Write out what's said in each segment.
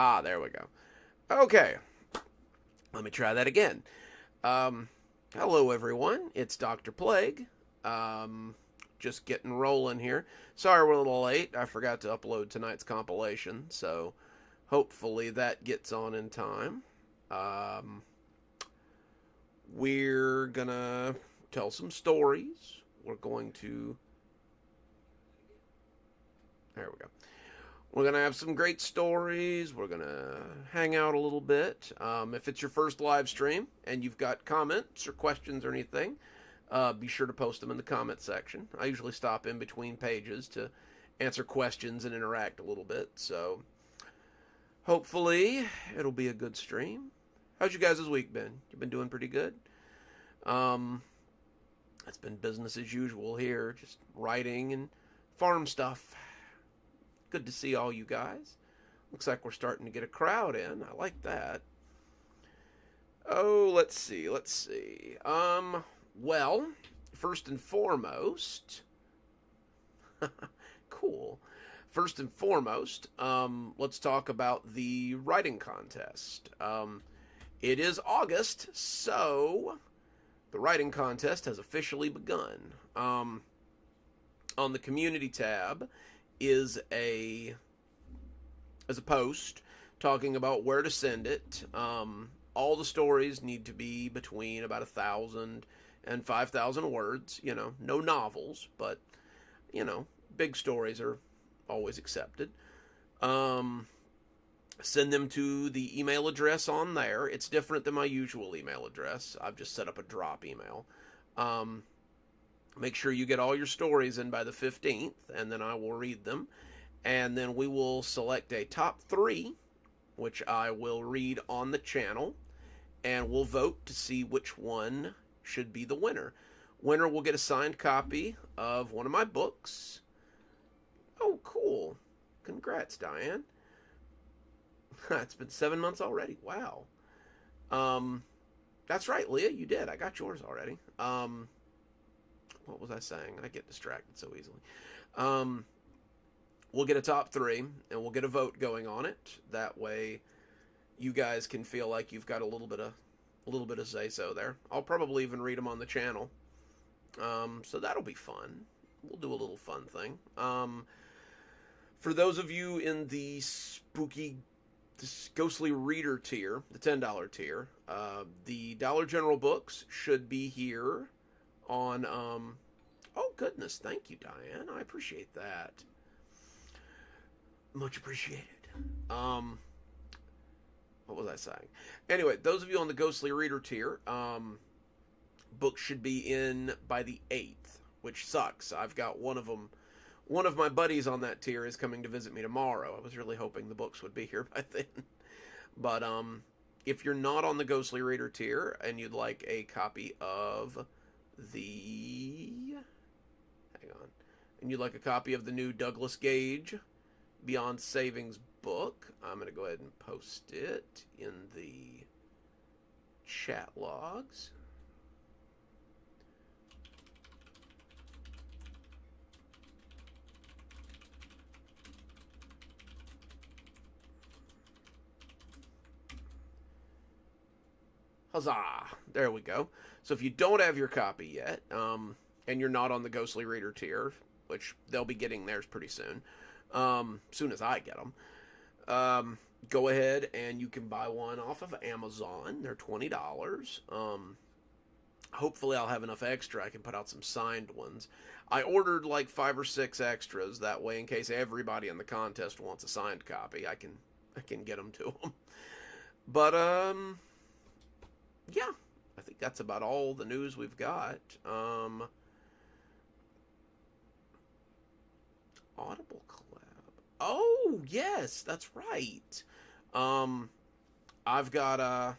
Ah, there we go. Okay, let me try that again. Um, Hello, everyone. It's Dr. Plague. Um, just getting rolling here. Sorry we're a little late. I forgot to upload tonight's compilation, so hopefully that gets on in time. Um, we're gonna tell some stories. We're going to. There we go. We're going to have some great stories. We're going to hang out a little bit. If it's your first live stream and you've got comments or questions or anything, be sure to post them in the comment section. I usually stop in between pages to answer questions and interact a little bit. So hopefully it'll be a good stream. How's you guys' week been? You've been doing pretty good? Um, it's been business as usual here, just writing and farm stuff. Good to see all you guys. Looks like we're starting to get a crowd in. I like that. Oh, let's see. Let's see. Well, first and foremost, cool. First and foremost, let's talk about the writing contest. It is August, so the writing contest has officially begun. On the community tab is a post talking about where to send it. All the stories need to be between about 1,000 and 5,000 words. You know, no novels, but you know, big stories are always accepted. Um, Send them to the email address on there. It's different than my usual email address. I've just set up a drop email. Um, Make sure you get all your stories in by the 15th, and then I will read them. And then we will select a top three, which I will read on the channel, and we'll vote to see which one should be the winner. Winner will get a signed copy of one of my books. Oh, cool. Congrats, Diane. It's been 7 months already. Wow. Um, that's right, Leah. You did. I got yours already. What was I saying? I get distracted so easily. Um, we'll get a top three, and we'll get a vote going on it. That way, you guys can feel like you've got a little bit of say so there. I'll probably even read them on the channel. So that'll be fun. We'll do a little fun thing. For those of you in the this ghostly reader tier, the $10 tier, the Dollar General books should be here on. Oh goodness, thank you, Diane. I appreciate that. Much appreciated. What was I saying? Anyway, those of you on the ghostly reader tier, books should be in by the 8th, which sucks. I've got one of them. One of my buddies on that tier is coming to visit me tomorrow. I was really hoping the books would be here by then. But if you're not on the ghostly reader tier and you'd like a copy of the hang on, and you'd like a copy of the new Douglas Gage Beyond Savings book, I'm going to go ahead and post it in the chat logs. Huzzah! There we go. So if you don't have your copy yet, and you're not on the Ghostly Reader tier, which they'll be getting theirs pretty soon as I get them, go ahead and you can buy one off of Amazon. They're $20. Hopefully I'll have enough extra I can put out some signed ones. I ordered like 5 or 6 extras, that way in case everybody in the contest wants a signed copy, I can get them to them. But yeah, I think that's about all the news we've got. Audible collab. Oh yes, that's right. Um, I've got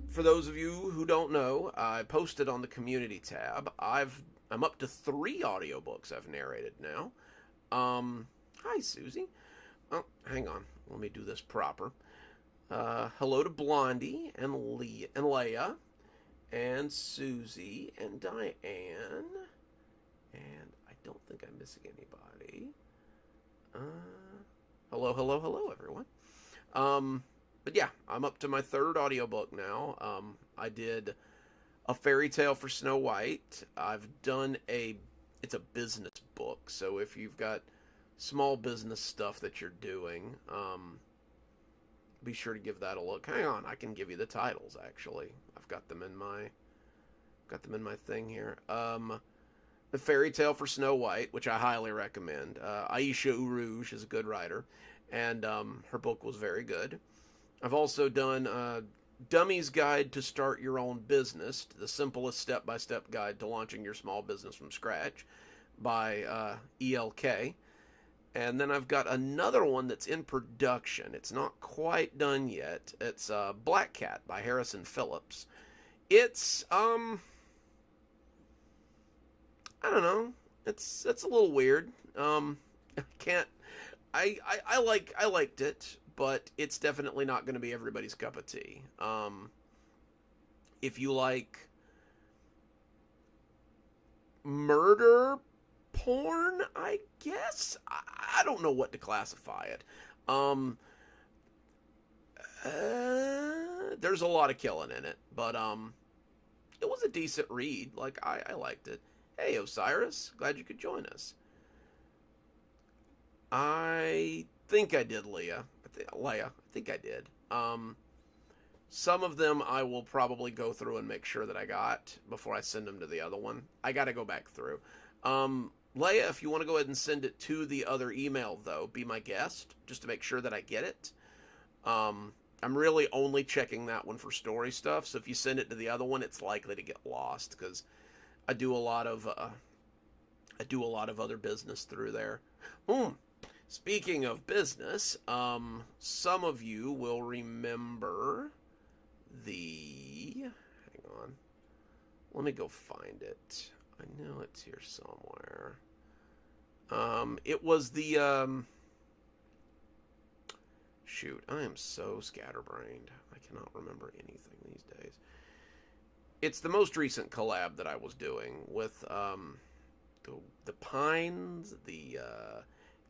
for those of you who don't know, I posted on the community tab. I'm up to 3 audiobooks I've narrated now. Hi Susie. Oh, hang on. Let me do this proper. Hello to Blondie and Leia and Susie and Diane. And I don't think I'm missing anybody. Hello, hello, hello, everyone. But yeah, I'm up to my third audiobook now. I did A Fairy Tale for Snow White. I've done it's a business book, so if you've got small business stuff that you're doing, be sure to give that a look. Hang on, I can give you the titles actually. I've got them in my thing here. The Fairy Tale for Snow White, which I highly recommend. Aisha Urouge is a good writer, and her book was very good. I've also done Dummy's Guide to Start Your Own Business, the simplest step-by-step guide to launching your small business from scratch, by ELK. And then I've got another one that's in production. It's not quite done yet. It's Black Cat by Harrison Phillips. It's I don't know. It's a little weird. I can't. I liked it, but it's definitely not going to be everybody's cup of tea. If you like murder porn, I guess I don't know what to classify it. Um, there's a lot of killing in it, but it was a decent read. Like I liked it. Hey, Osiris, glad you could join us. I think I did, Leah. Leia, I think I did. Some of them I will probably go through and make sure that I got before I send them to the other one. I got to go back through. Leia, if you want to go ahead and send it to the other email, though, be my guest, just to make sure that I get it. I'm really only checking that one for story stuff, so if you send it to the other one, it's likely to get lost, because I do a lot of other business through there. Speaking of business, some of you will remember hang on, let me go find it. I know it's here somewhere. It was shoot, I am so scatterbrained. I cannot remember anything these days. It's the most recent collab that I was doing with the Pines.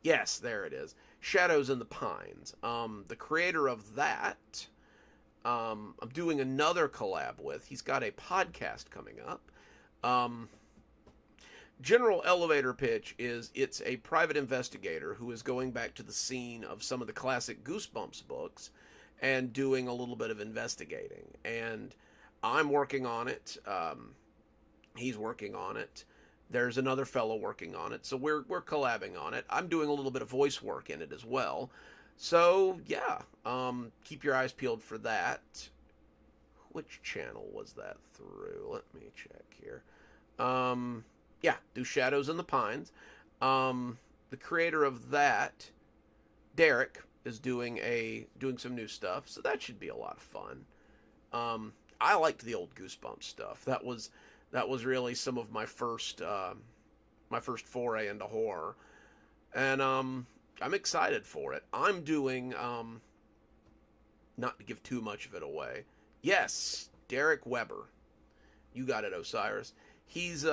Yes, there it is. Shadows in the Pines. The creator of that, I'm doing another collab with. He's got a podcast coming up. General elevator pitch is it's a private investigator who is going back to the scene of some of the classic Goosebumps books and doing a little bit of investigating. And I'm working on it. He's working on it. There's another fellow working on it. So we're collabing on it. I'm doing a little bit of voice work in it as well. So yeah, keep your eyes peeled for that. Which channel was that through? Let me check here. Yeah, do Shadows in the Pines. The creator of that, Derek, is doing some new stuff, so that should be a lot of fun. I liked the old Goosebumps stuff. That was really some of my first foray into horror, and I'm excited for it. I'm doing not to give too much of it away. Yes, Derek Weber, you got it, Osiris. He's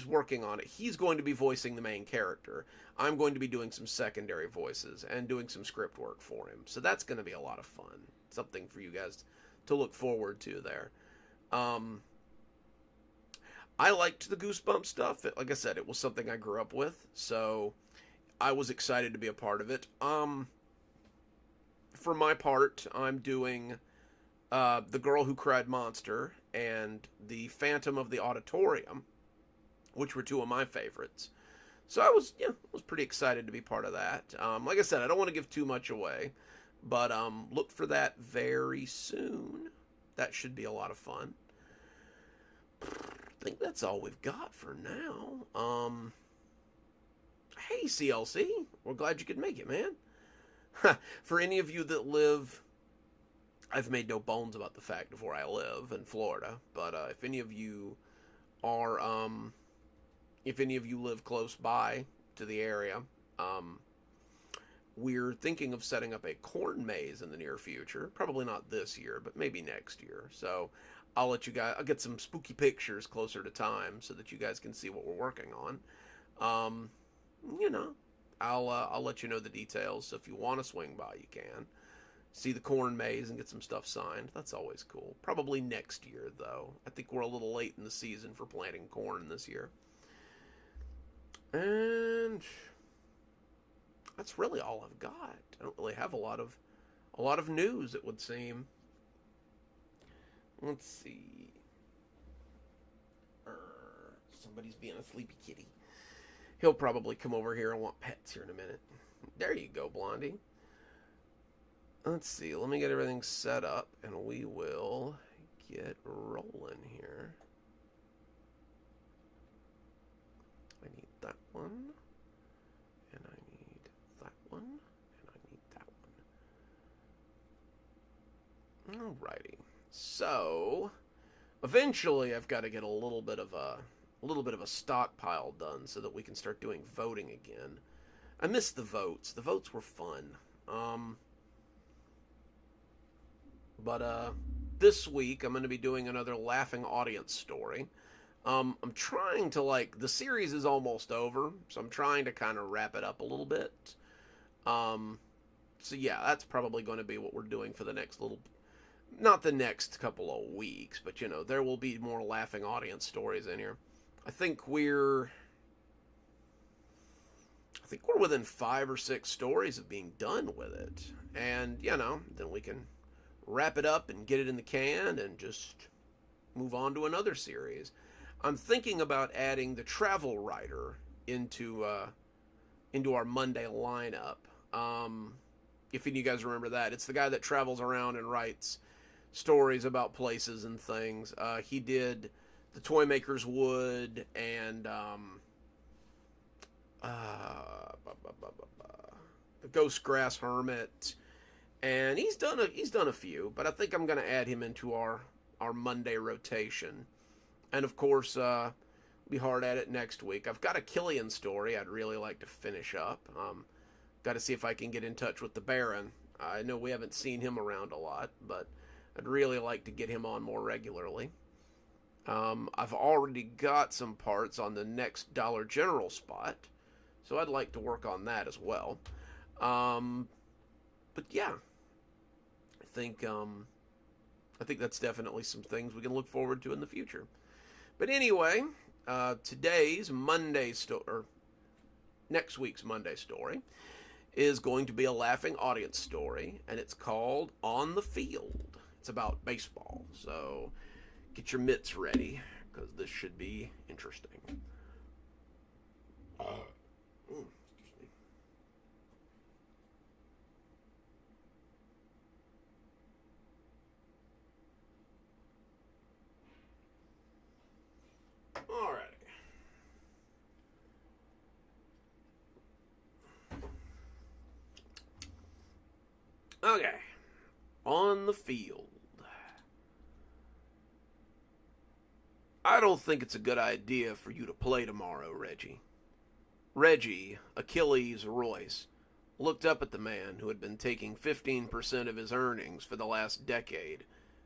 working on it. He's going to be voicing the main character. I'm going to be doing some secondary voices and doing some script work for him. So that's going to be a lot of fun. Something for you guys to look forward to there. I liked the Goosebumps stuff. Like I said, it was something I grew up with, so I was excited to be a part of it. For my part, I'm doing The Girl Who Cried Monster and The Phantom of the Auditorium, which were two of my favorites. So I was pretty excited to be part of that. Like I said, I don't want to give too much away, but look for that very soon. That should be a lot of fun. I think that's all we've got for now. Hey, CLC, we're glad you could make it, man. For any of you that live, I've made no bones about the fact of where I live in Florida, but if any of you live close by to the area, we're thinking of setting up a corn maze in the near future. Probably not this year, but maybe next year. So I'll get some spooky pictures closer to time so that you guys can see what we're working on. You know, I'll let you know the details. So if you want to swing by, you can see the corn maze and get some stuff signed. That's always cool. Probably next year, though. I think we're a little late in the season for planting corn this year. And that's really all I've got. I don't really have a lot of news, it would seem. Let's see. Somebody's being a sleepy kitty. He'll probably come over here and want pets here in a minute. There you go, Blondie. Let's see. Let me get everything set up, and we will get rolling here. I need that one, and I need that one, and I need that one. Alrighty. So, eventually, I've got to get a little bit of a stockpile done so that we can start doing voting again. I missed the votes. The votes were fun. But this week I'm going to be doing another laughing audience story. I'm trying to the series is almost over, so I'm trying to kind of wrap it up a little bit. So yeah, that's probably going to be what we're doing for the next not the next couple of weeks, but there will be more laughing audience stories in here. I think we're within 5 or 6 stories of being done with it. And, then we can wrap it up and get it in the can and just move on to another series. I'm thinking about adding the travel writer into our Monday lineup. If any of you guys remember that, it's the guy that travels around and writes stories about places and things. He did The Toy Maker's Wood and The Ghost Grass Hermit, and he's done a few, but I think I'm going to add him into our Monday rotation. And of course, we'll be hard at it next week. I've got a Killian story I'd really like to finish up. Got to see if I can get in touch with the Baron. I know we haven't seen him around a lot, but I'd really like to get him on more regularly. I've already got some parts on the next Dollar General spot, so I'd like to work on that as well. But yeah, I think that's definitely some things we can look forward to in the future. But anyway, today's Monday or next week's Monday story is going to be a laughing audience story, and it's called On the Field. It's about baseball, so get your mitts ready, because this should be interesting. Excuse me. Alrighty. Okay. On the field. I don't think it's a good idea for you to play tomorrow, Reggie. Reggie, Achilles Royce, looked up at the man who had been taking 15% of his earnings for the last decade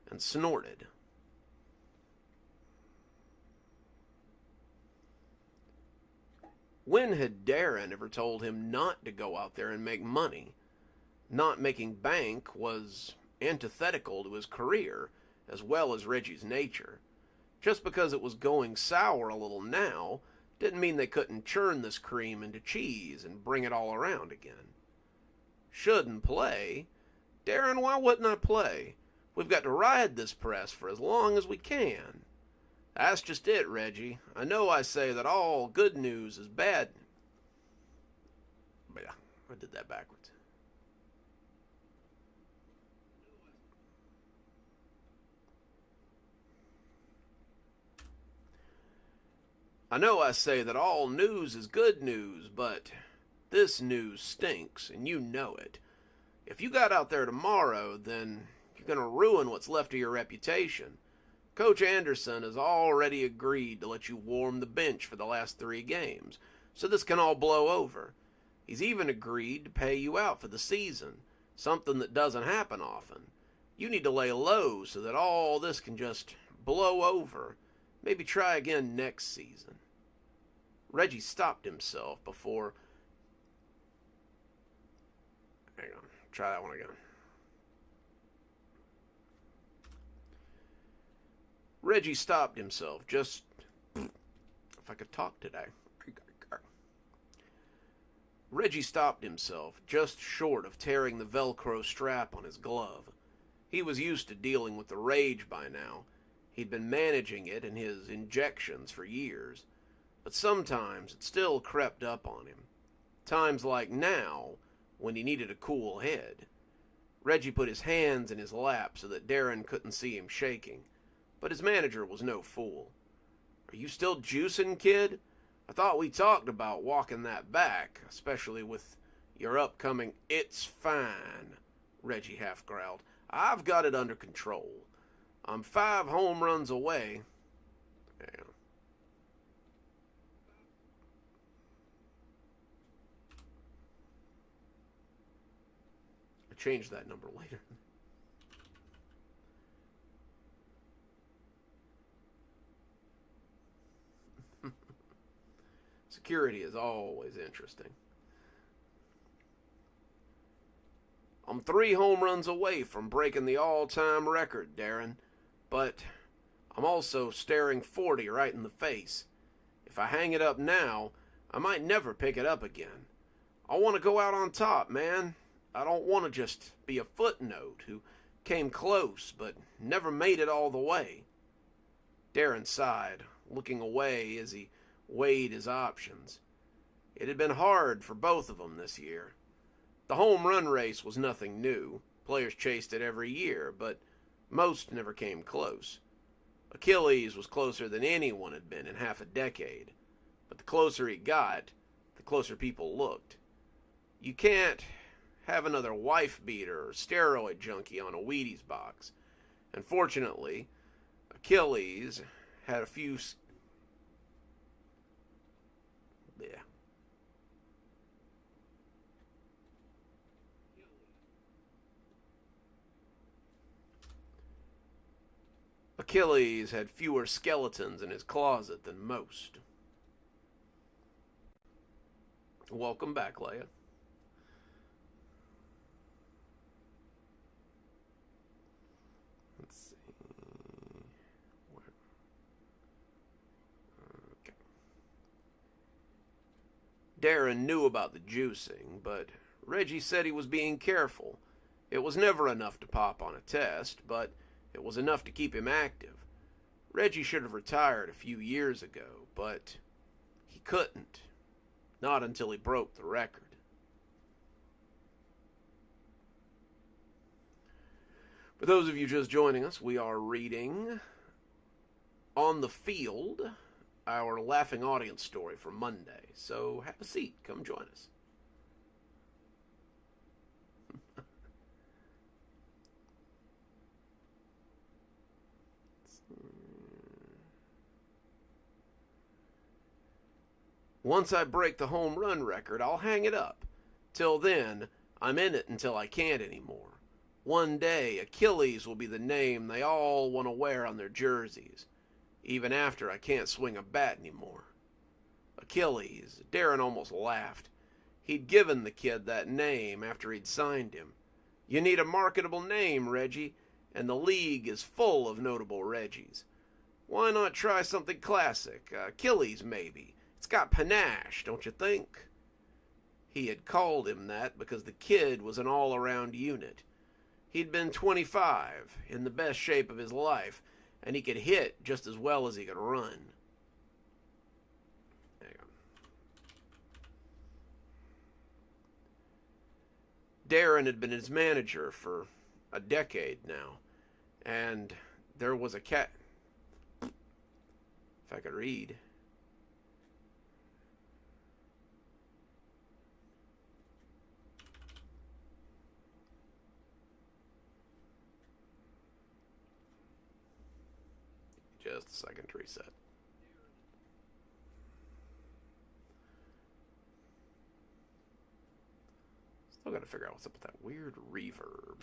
and snorted. When had Darren ever told him not to go out there and make money? Not making bank was antithetical to his career, as well as Reggie's nature. Just because it was going sour a little now didn't mean they couldn't churn this cream into cheese and bring it all around again. Shouldn't play? Darren, why wouldn't I play? We've got to ride this press for as long as we can. That's just it, Reggie. I know I say that all good news is bad. But yeah, I did that backwards. I know I say that all news is good news, but this news stinks, and you know it. If you got out there tomorrow, then you're going to ruin what's left of your reputation. Coach Anderson has already agreed to let you warm the bench for the last 3 games, so this can all blow over. He's even agreed to pay you out for the season, something that doesn't happen often. You need to lay low so that all this can just blow over. Maybe try again next season. Reggie stopped himself before Hang on. Try that one again. Reggie stopped himself just... If I could talk today. Reggie stopped himself just short of tearing the Velcro strap on his glove. He was used to dealing with the rage by now. He'd been managing it in his injections for years. But sometimes it still crept up on him. Times like now, when he needed a cool head. Reggie put his hands in his lap so that Darren couldn't see him shaking. But his manager was no fool. "Are you still juicing, kid? I thought we talked about walking that back, especially with your upcoming..." "It's fine," Reggie half growled. "I've got it under control. I'm 5 home runs away." Yeah. I changed that number later. Security is always interesting. "I'm 3 home runs away from breaking the all-time record, Darren. But I'm also staring 40 right in the face. If I hang it up now, I might never pick it up again. I want to go out on top, man. I don't want to just be a footnote who came close but never made it all the way." Darren sighed, looking away as he weighed his options. It had been hard for both of them this year. The home run race was nothing new. Players chased it every year, but most never came close. Achilles was closer than anyone had been in half a decade, but the closer he got, the closer people looked. You can't have another wife beater or steroid junkie on a Wheaties box. And fortunately, Achilles had a few... Yeah. Achilles had fewer skeletons in his closet than most. Welcome back, Leia. Let's see. Okay. Darren knew about the juicing, but Reggie said he was being careful. It was never enough to pop on a test, but it was enough to keep him active. Reggie should have retired a few years ago, but he couldn't. Not until he broke the record. For those of you just joining us, we are reading On the Field, our laughing audience story for Monday. So have a seat. Come join us. Once I break the home run record, I'll hang it up. Till then, I'm in it until I can't anymore. One day, Achilles will be the name they all want to wear on their jerseys, even after I can't swing a bat anymore. Achilles, Darren almost laughed. He'd given the kid that name after he'd signed him. You need a marketable name, Reggie, and the league is full of notable Reggies. Why not try something classic? Achilles, maybe. It's got panache, don't you think? He had called him that because the kid was an all-around unit. He'd been 25, in the best shape of his life, and he could hit just as well as he could run. Darren had been his manager for a decade now, and there was a cat... If I could read... Just a second to reset. Still got to figure out what's up with that weird reverb.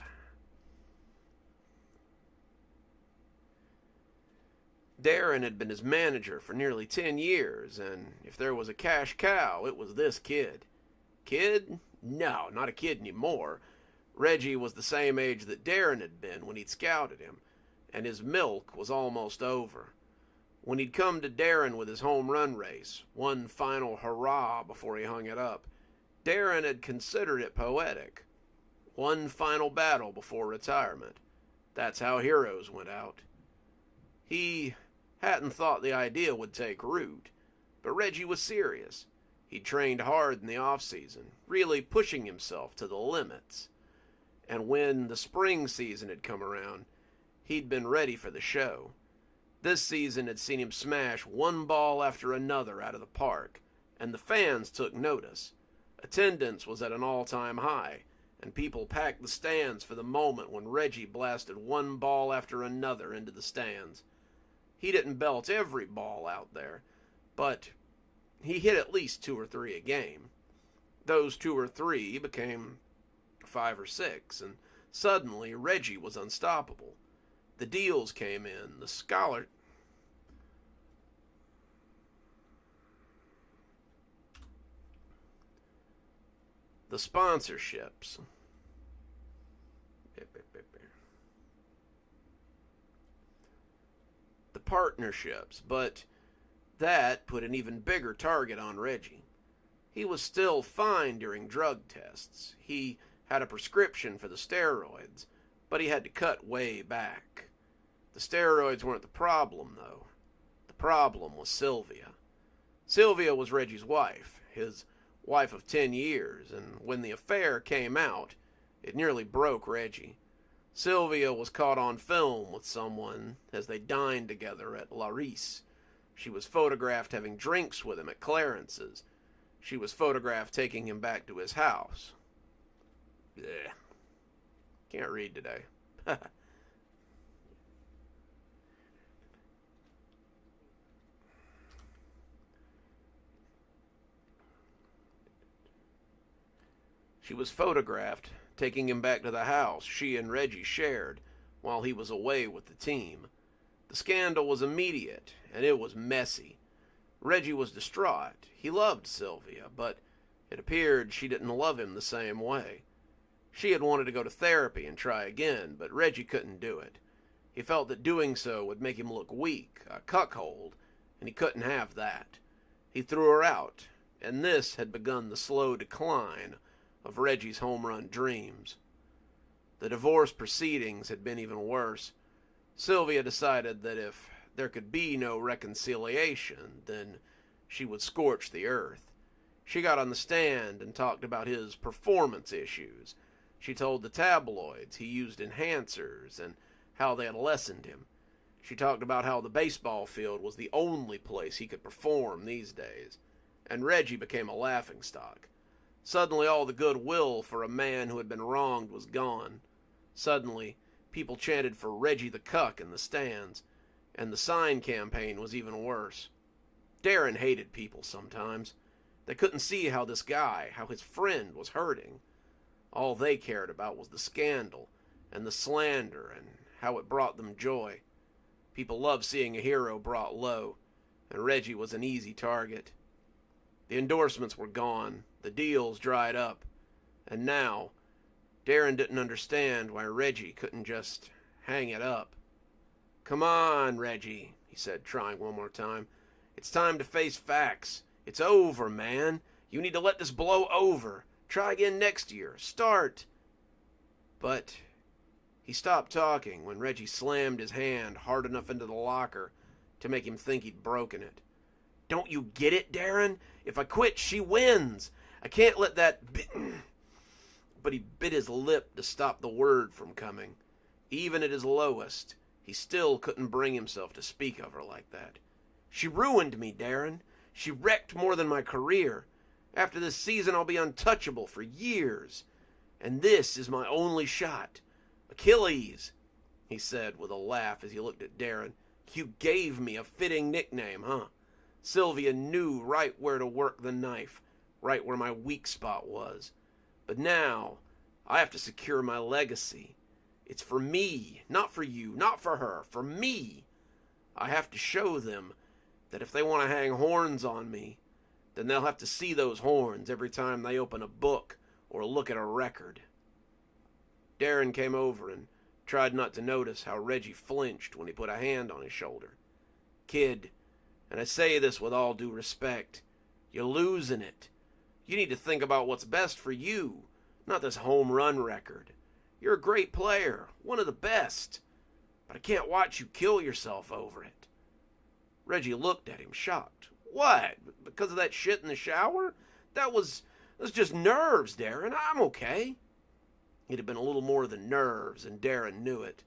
Darren had been his manager for nearly 10 years, and if there was a cash cow, it was this kid. Kid, No, not a kid anymore. Reggie was the same age that Darren had been when he'd scouted him, and his milk was almost over. When he'd come to Darren with his home run race, one final hurrah before he hung it up, Darren had considered it poetic. One final battle before retirement. That's how heroes went out. He hadn't thought the idea would take root, but Reggie was serious. He'd trained hard in the off-season, really pushing himself to the limits. And when the spring season had come around, he'd been ready for the show. This season had seen him smash one ball after another out of the park, and the fans took notice. Attendance was at an all-time high, and people packed the stands for the moment when Reggie blasted one ball after another into the stands. He didn't belt every ball out there, but he hit at least 2 or 3 a game. Those 2 or 3 became 5 or 6, and suddenly Reggie was unstoppable. The deals came in, the sponsorships, the partnerships, but that put an even bigger target on Reggie. He was still fine during drug tests. He had a prescription for the steroids, but he had to cut way back. The steroids weren't the problem, though. The problem was Sylvia. Sylvia was Reggie's wife, his wife of 10 years, and when the affair came out, it nearly broke Reggie. Sylvia was caught on film with someone as they dined together at Laris. She was photographed having drinks with him at Clarence's. She was photographed taking him back to his house. Blech. Can't read today. She was photographed taking him back to the house she and Reggie shared while he was away with the team. The scandal was immediate, and it was messy. Reggie was distraught. He loved Sylvia, but it appeared she didn't love him the same way. She had wanted to go to therapy and try again, but Reggie couldn't do it. He felt that doing so would make him look weak, a cuckold, and he couldn't have that. He threw her out, and this had begun the slow decline of Reggie's home run dreams. The divorce proceedings had been even worse. Sylvia decided that if there could be no reconciliation, then she would scorch the earth. She got on the stand and talked about his performance issues. She told the tabloids he used enhancers and how they had lessened him. She talked about how the baseball field was the only place he could perform these days, and Reggie became a laughingstock. Suddenly all the goodwill for a man who had been wronged was gone. Suddenly, people chanted for Reggie the Cuck in the stands, and the sign campaign was even worse. Darren hated people sometimes. They couldn't see how this guy, how his friend, was hurting. All they cared about was the scandal and the slander and how it brought them joy. People loved seeing a hero brought low, and Reggie was an easy target. The endorsements were gone, the deals dried up, and now Darren didn't understand why Reggie couldn't just hang it up. "Come on, Reggie," he said, trying one more time. "It's time to face facts. It's over, man. You need to let this blow over. Try again next year. Start." But he stopped talking when Reggie slammed his hand hard enough into the locker to make him think he'd broken it. "Don't you get it, Darren? If I quit, she wins. I can't let that..." But he bit his lip to stop the word from coming. Even at his lowest, he still couldn't bring himself to speak of her like that. "She ruined me, Darren. She wrecked more than my career. After this season, I'll be untouchable for years. And this is my only shot. Achilles," he said with a laugh as he looked at Darren. "You gave me a fitting nickname, huh? Sylvia knew right where to work the knife, right where my weak spot was. But now, I have to secure my legacy. It's for me, not for you, not for her, for me. I have to show them that if they want to hang horns on me, then they'll have to see those horns every time they open a book or look at a record. Darren came over and tried not to notice how Reggie flinched when he put a hand on his shoulder. Kid, and I say this with all due respect, you're losing it. You need to think about what's best for you, not this home run record. You're a great player, one of the best, but I can't watch you kill yourself over it. Reggie looked at him, shocked. What? Because of that shit in the shower? That's just nerves, Darren. I'm okay. It had been a little more than nerves, and Darren knew it.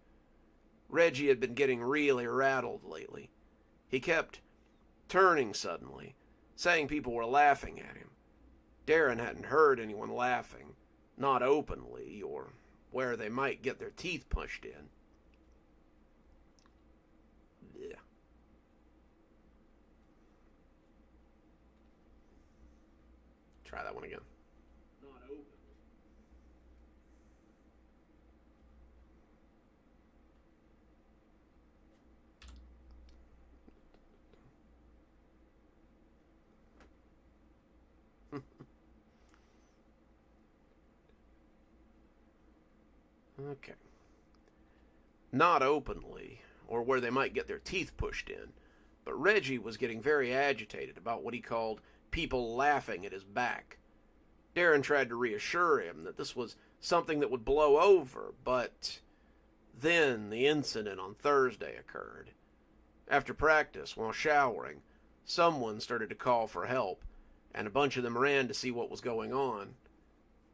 Reggie had been getting really rattled lately. He kept turning suddenly, saying people were laughing at him. Darren hadn't heard anyone laughing, not openly, or where they might get their teeth pushed in. Yeah. Try that one again. Not openly. Okay. Not openly, or where they might get their teeth pushed in, but Reggie was getting very agitated about what he called people laughing at his back. Darren tried to reassure him that this was something that would blow over, but then the incident on Thursday occurred. After practice, while showering, someone started to call for help, and a bunch of them ran to see what was going on.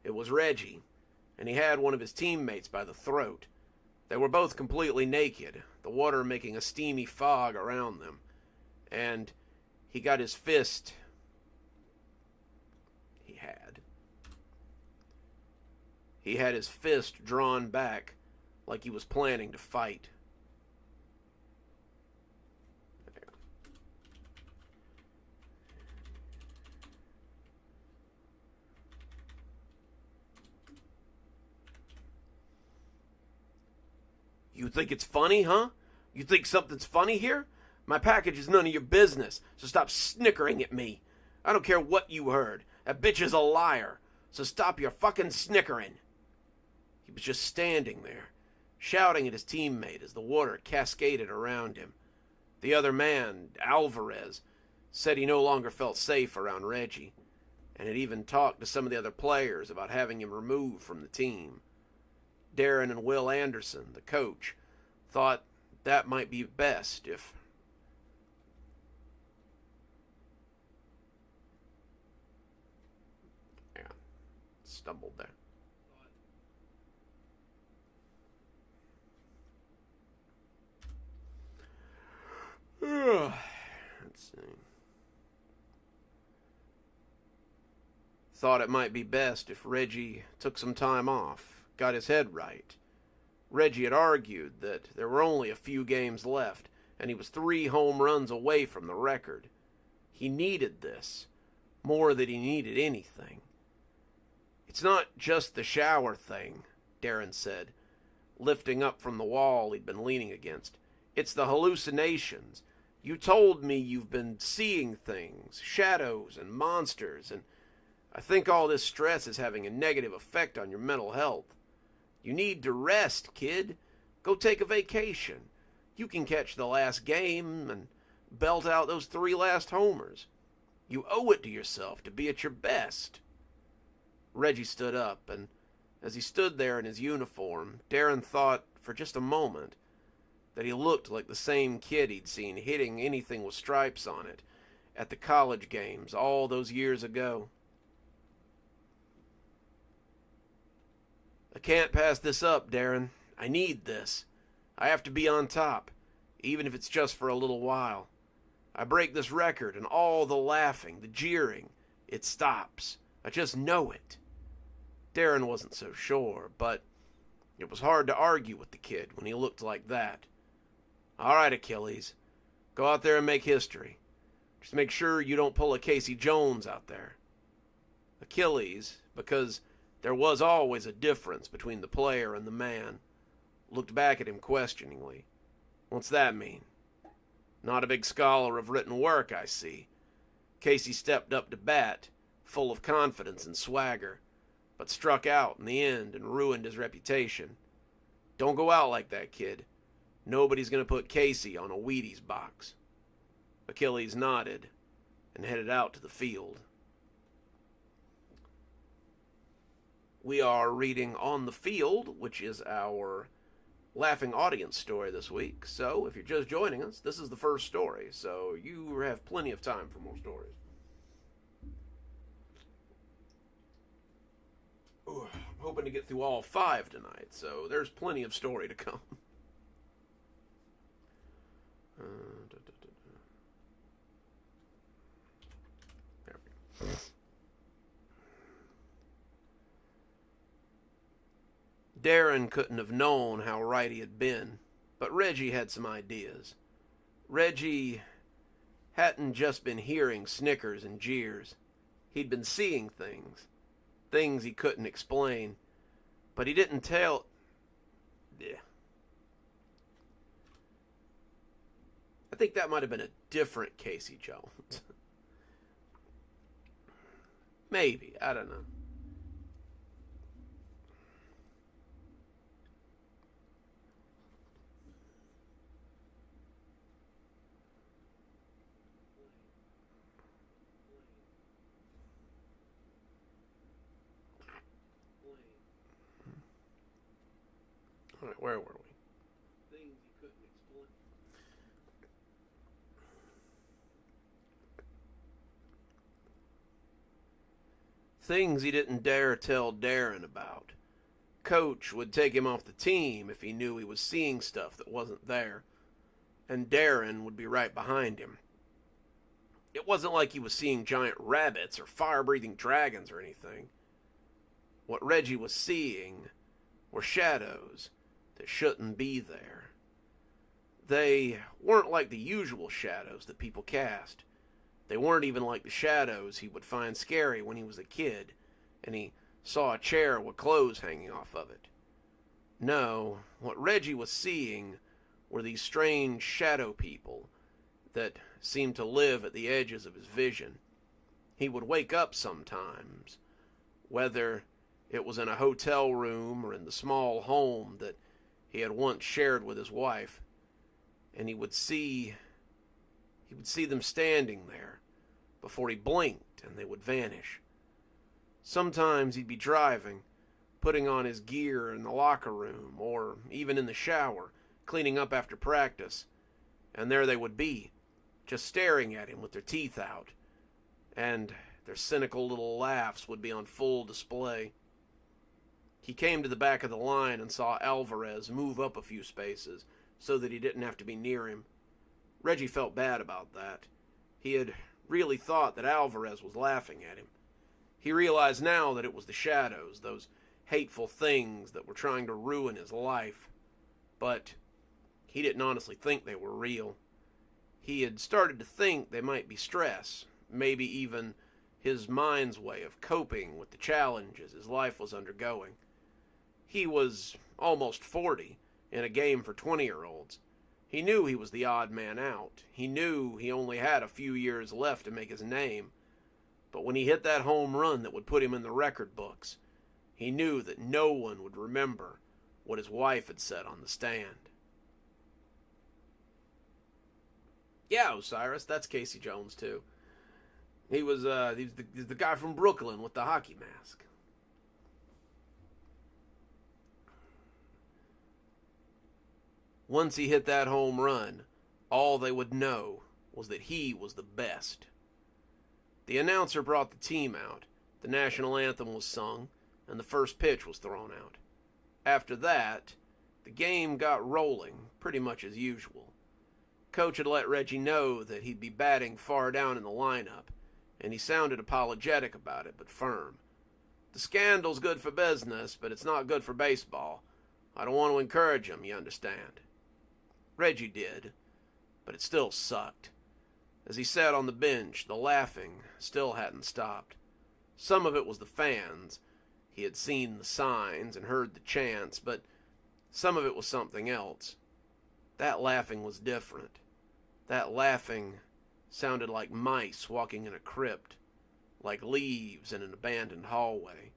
It was Reggie, and he had one of his teammates by the throat. They were both completely naked, the water making a steamy fog around them, and he got his fist. He had his fist drawn back like he was planning to fight. You think it's funny, huh? You think something's funny here? My package is none of your business, so stop snickering at me. I don't care what you heard. That bitch is a liar, so stop your fucking snickering. He was just standing there, shouting at his teammate as the water cascaded around him. The other man, Alvarez, said he no longer felt safe around Reggie, and had even talked to some of the other players about having him removed from the team. Darren and Will Anderson, the coach, thought that might be best if... Yeah, stumbled there. Let's see. Thought it might be best if Reggie took some time off, got his head right. Reggie had argued that there were only a few games left, and he was 3 home runs away from the record. He needed this, more than he needed anything. It's not just the shower thing, Darren said, lifting up from the wall he'd been leaning against. It's the hallucinations. You told me you've been seeing things, shadows and monsters, and I think all this stress is having a negative effect on your mental health. You need to rest, kid. Go take a vacation. You can catch the last game and belt out those 3 last homers. You owe it to yourself to be at your best. Reggie stood up, and as he stood there in his uniform, Darren thought for just a moment that he looked like the same kid he'd seen hitting anything with stripes on it at the college games all those years ago. I can't pass this up, Darren. I need this. I have to be on top, even if it's just for a little while. I break this record and all the laughing, the jeering, it stops. I just know it. Darren wasn't so sure, but it was hard to argue with the kid when he looked like that. All right, Achilles. Go out there and make history. Just make sure you don't pull a Casey Jones out there. Achilles, because there was always a difference between the player and the man, looked back at him questioningly. What's that mean? Not a big scholar of written work, I see. Casey stepped up to bat, full of confidence and swagger. but struck out in the end and ruined his reputation. Don't go out like that, kid. Nobody's going to put Casey on a Wheaties box. Achilles nodded and headed out to the field. We are reading On the Field, which is our laughing audience story this week. So if you're just joining us, this is the first story. So you have plenty of time for more stories. Ooh, I'm hoping to get through all 5 tonight, so there's plenty of story to come. There we go. Darren couldn't have known how right he had been, but Reggie had some ideas. Reggie hadn't just been hearing snickers and jeers. He'd been seeing things he couldn't explain, but he didn't tell. Yeah. I think that might have been a different Casey Jones. Maybe, I don't know. All right, where were we? Things he couldn't explain. Things he didn't dare tell Darren about. Coach would take him off the team if he knew he was seeing stuff that wasn't there, and Darren would be right behind him. It wasn't like he was seeing giant rabbits or fire-breathing dragons or anything. What Reggie was seeing were shadows that shouldn't be there. They weren't like the usual shadows that people cast. They weren't even like the shadows he would find scary when he was a kid and he saw a chair with clothes hanging off of it. No, what Reggie was seeing were these strange shadow people that seemed to live at the edges of his vision. He would wake up sometimes, whether it was in a hotel room or in the small home that he had once shared with his wife, and he would see them standing there before he blinked and they would vanish. Sometimes he'd be driving, putting on his gear in the locker room or even in the shower, cleaning up after practice, and there they would be, just staring at him with their teeth out, and their cynical little laughs would be on full display. He came to the back of the line and saw Alvarez move up a few spaces so that he didn't have to be near him. Reggie felt bad about that. He had really thought that Alvarez was laughing at him. He realized now that it was the shadows, those hateful things that were trying to ruin his life. But he didn't honestly think they were real. He had started to think they might be stress, maybe even his mind's way of coping with the challenges his life was undergoing. He was almost 40, in a game for 20-year-olds. He knew he was the odd man out. He knew he only had a few years left to make his name. But when he hit that home run that would put him in the record books, he knew that no one would remember what his wife had said on the stand. Yeah, Osiris, that's Casey Jones, too. He's the guy from Brooklyn with the hockey mask. Once he hit that home run, all they would know was that he was the best. The announcer brought the team out, the national anthem was sung, and the first pitch was thrown out. After that, the game got rolling pretty much as usual. Coach had let Reggie know that he'd be batting far down in the lineup, and he sounded apologetic about it, but firm. The scandal's good for business, but it's not good for baseball. I don't want to encourage him, you understand. Reggie did, but it still sucked. As he sat on the bench, the laughing still hadn't stopped. Some of it was the fans. He had seen the signs and heard the chants, but some of it was something else. That laughing was different. That laughing sounded like mice walking in a crypt, like leaves in an abandoned hallway.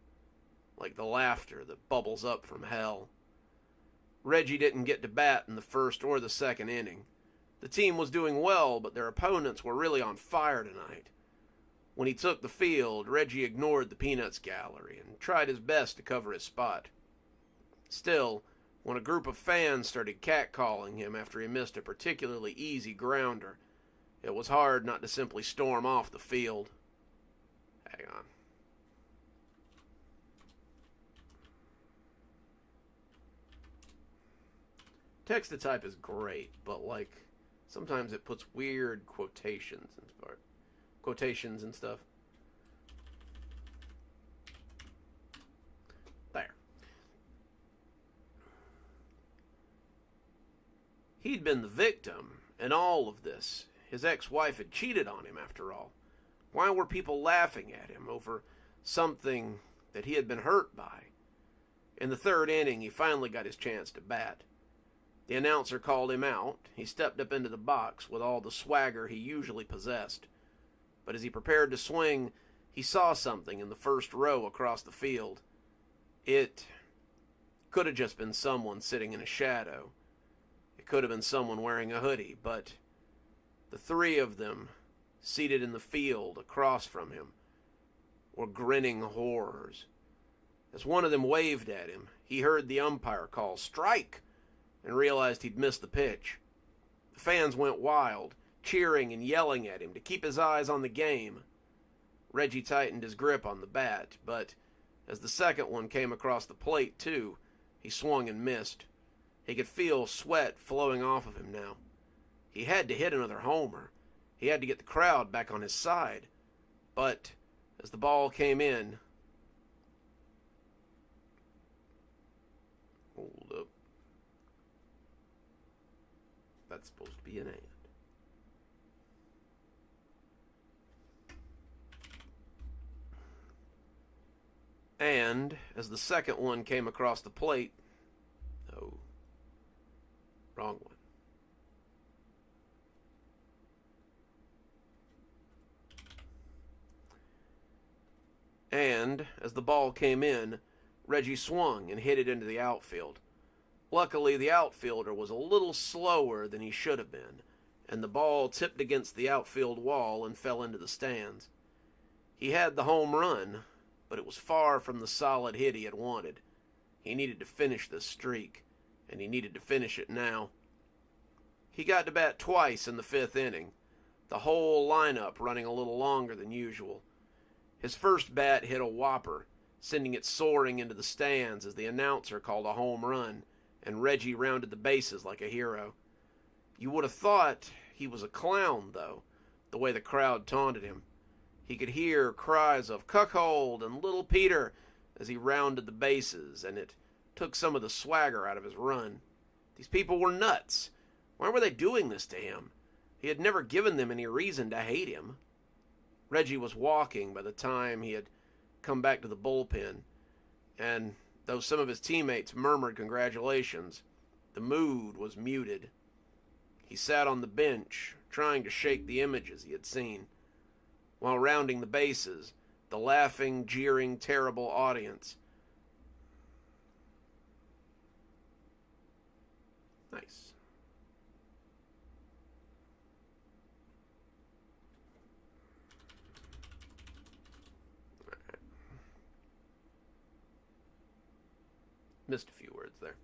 like the laughter that bubbles up from hell. Reggie didn't get to bat in the first or the second inning. The team was doing well, but their opponents were really on fire tonight. When he took the field, Reggie ignored the Peanuts gallery and tried his best to cover his spot. Still, when a group of fans started catcalling him after he missed a particularly easy grounder, it was hard not to simply storm off the field. Hang on. Text-to-type is great, but sometimes it puts weird quotations and stuff. There. He'd been the victim in all of this. His ex-wife had cheated on him, after all. Why were people laughing at him over something that he had been hurt by? In the third inning, he finally got his chance to bat. The announcer called him out. He stepped up into the box with all the swagger he usually possessed. But as he prepared to swing, he saw something in the first row across the field. It could have just been someone sitting in a shadow. It could have been someone wearing a hoodie, but the three of them, seated in the field across from him, were grinning horrors. As one of them waved at him, he heard the umpire call, "Strike!" and realized he'd missed the pitch. The fans went wild, cheering and yelling at him to keep his eyes on the game. Reggie tightened his grip on the bat, but as the second one came across the plate, too, he swung and missed. He could feel sweat flowing off of him now. He had to hit another homer. He had to get the crowd back on his side. But as the ball came in... Hold up. That's supposed to be an and. And as the second one came across the plate... Oh. Wrong one. And as the ball came in, Reggie swung and hit it into the outfield. Luckily, the outfielder was a little slower than he should have been, and the ball tipped against the outfield wall and fell into the stands. He had the home run, but it was far from the solid hit he had wanted. He needed to finish this streak, and he needed to finish it now. He got to bat twice in the fifth inning, the whole lineup running a little longer than usual. His first bat hit a whopper, sending it soaring into the stands as the announcer called a home run, and Reggie rounded the bases like a hero. You would have thought he was a clown, though, the way the crowd taunted him. He could hear cries of "Cuckold" and "Little Peter" as he rounded the bases, and it took some of the swagger out of his run. These people were nuts. Why were they doing this to him? He had never given them any reason to hate him. Reggie was walking by the time he had come back to the bullpen, and though some of his teammates murmured congratulations, the mood was muted. He sat on the bench, trying to shake the images he had seen. While rounding the bases, the laughing, jeering, terrible audience. Nice. Missed a few words there.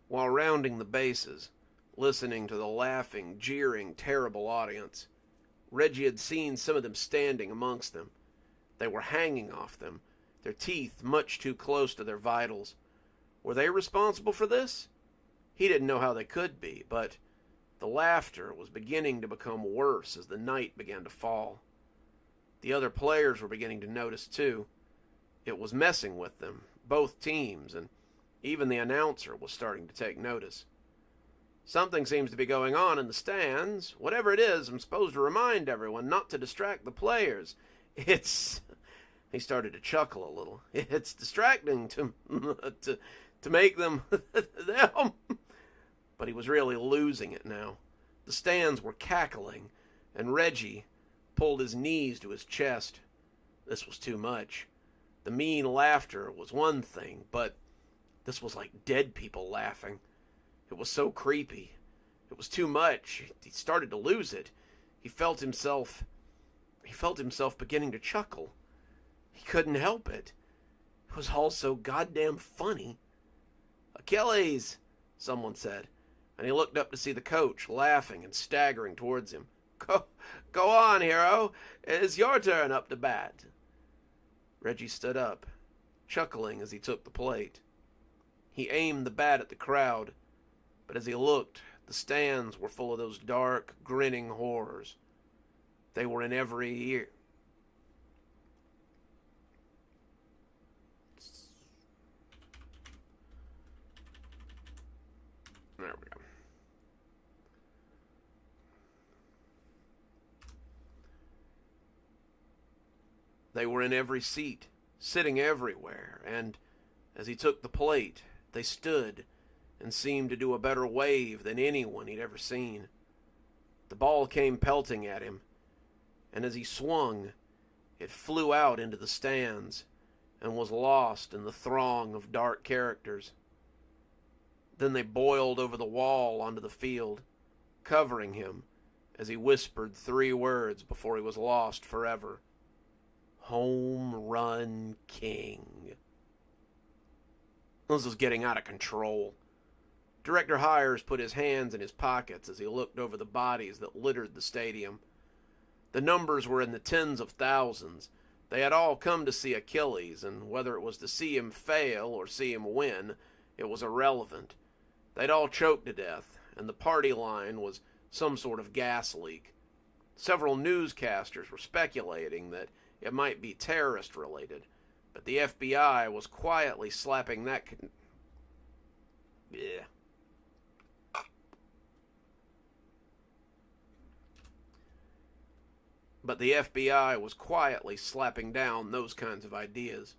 While rounding the bases, listening to the laughing, jeering, terrible audience, Reggie had seen some of them standing amongst them. They were hanging off them, their teeth much too close to their vitals. Were they responsible for this? He didn't know how they could be, but the laughter was beginning to become worse as the night began to fall. The other players were beginning to notice too. It was messing with them, both teams, and even the announcer was starting to take notice. Something seems to be going on in the stands. Whatever it is, I'm supposed to remind everyone not to distract the players. It's He started to chuckle a little. It's distracting to make them them. But he was really losing it now. The stands were cackling, and Reggie pulled his knees to his chest. This was too much. The mean laughter was one thing, but this was like dead people laughing. It was so creepy. It was too much. He started to lose it. He felt himself beginning to chuckle. He couldn't help it. It was all so goddamn funny. "Achilles," someone said, and he looked up to see the coach laughing and staggering towards him. Go on, hero. It's your turn up to bat." Reggie stood up, chuckling as he took the plate. He aimed the bat at the crowd, but as he looked, the stands were full of those dark, grinning horrors. They were in every ear. There we go. They were in every seat, sitting everywhere, and as he took the plate, they stood and seemed to do a better wave than anyone he'd ever seen. The ball came pelting at him, and as he swung, it flew out into the stands and was lost in the throng of dark characters. Then they boiled over the wall onto the field, covering him as he whispered 3 words before he was lost forever. Home Run King. This was getting out of control. Director Hires put his hands in his pockets as he looked over the bodies that littered the stadium. The numbers were in the tens of thousands. They had all come to see Achilles, and whether it was to see him fail or see him win, it was irrelevant. They'd all choked to death, and the party line was some sort of gas leak. Several newscasters were speculating that it might be terrorist-related, but the FBI was quietly slapping that... Yeah. But the FBI was quietly slapping down those kinds of ideas.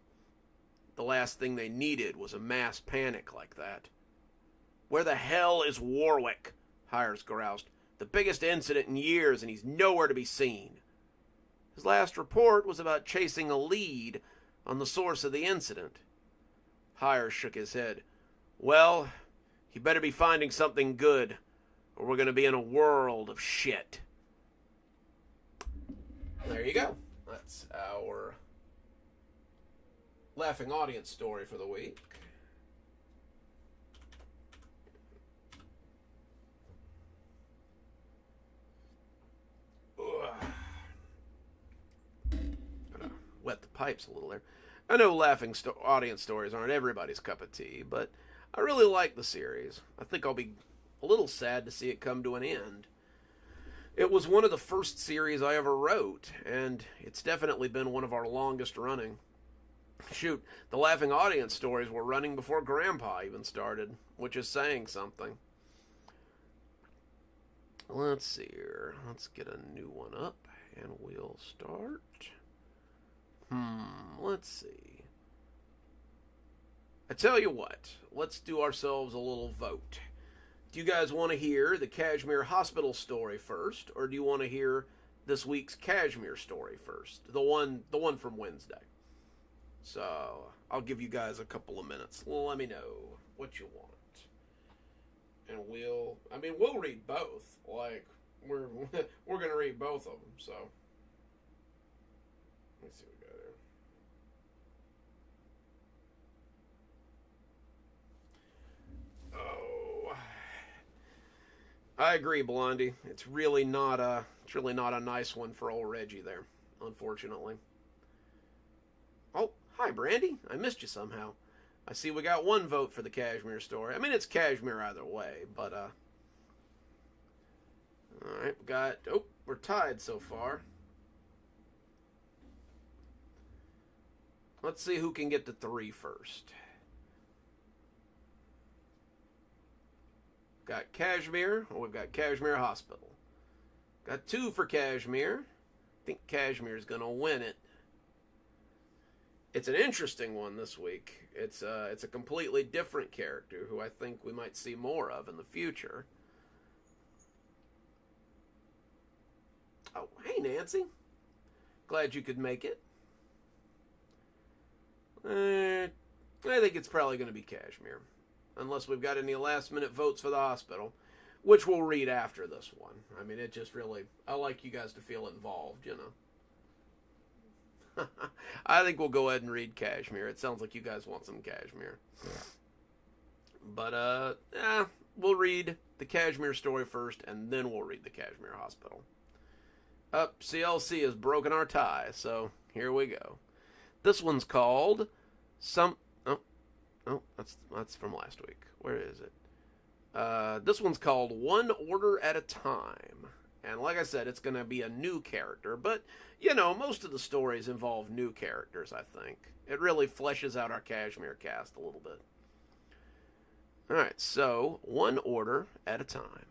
The last thing they needed was a mass panic like that. "Where the hell is Warwick?" Hires groused. "The biggest incident in years, and he's nowhere to be seen." His last report was about chasing a lead on the source of the incident. Hires shook his head. "Well, he better be finding something good, or we're going to be in a world of shit." There you go. That's our laughing audience story for the week. Gonna wet the pipes a little there. I know laughing audience stories aren't everybody's cup of tea, but I really like the series. I think I'll be a little sad to see it come to an end. It was one of the first series I ever wrote, and it's definitely been one of our longest running. Shoot, the laughing audience stories were running before Grandpa even started, which is saying something. Let's see here. Let's get a new one up, and we'll start. Let's see. I tell you what, let's do ourselves a little vote. Do you guys want to hear the Kashmir Hospital story first, or do you want to hear this week's Kashmir story first? The one from Wednesday. So, I'll give you guys a couple of minutes. Let me know what you want. And we'll read both. Like, we're going to read both of them, so. Let's see what we got here. I agree, Blondie. It's really not a nice one for old Reggie there, unfortunately. Oh, hi, Brandy. I missed you somehow. I see we got one vote for the Kashmir story. I mean, it's Kashmir either way, but all right, we're tied so far. Let's see who can get to 3 first. Got Kashmir, or we've got Kashmir Hospital. Got 2 for Kashmir. I think Kashmir's going to win it. It's an interesting one this week. It's a completely different character who I think we might see more of in the future. Oh, hey Nancy, glad you could make it. I think it's probably going to be Kashmir, unless we've got any last minute votes for the hospital, which we'll read after this one. I mean, it just really, I like you guys to feel involved, you know. I think we'll go ahead and read Kashmir. It sounds like you guys want some Kashmir. But, we'll read the Kashmir story first, and then we'll read the Kashmir hospital. CLC has broken our tie, so here we go. This one's called that's from last week. Where is it? This one's called One Order at a Time. And like I said, it's going to be a new character. But, you know, most of the stories involve new characters, I think. It really fleshes out our Kashmir cast a little bit. Alright, so, One Order at a Time.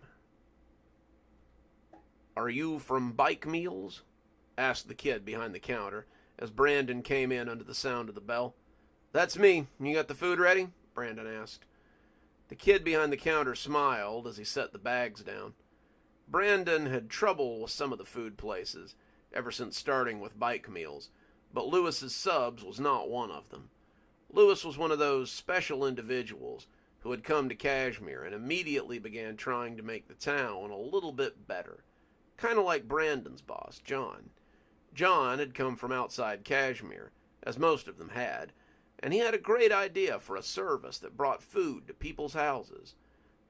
"Are you from Bike Meals?" asked the kid behind the counter as Brandon came in under the sound of the bell. "That's me. You got the food ready?" Brandon asked. The kid behind the counter smiled as he set the bags down. Brandon had trouble with some of the food places, ever since starting with Bike Meals, but Lewis's Subs was not one of them. Lewis was one of those special individuals who had come to Kashmir and immediately began trying to make the town a little bit better, kind of like Brandon's boss, John. John had come from outside Kashmir, as most of them had, and he had a great idea for a service that brought food to people's houses.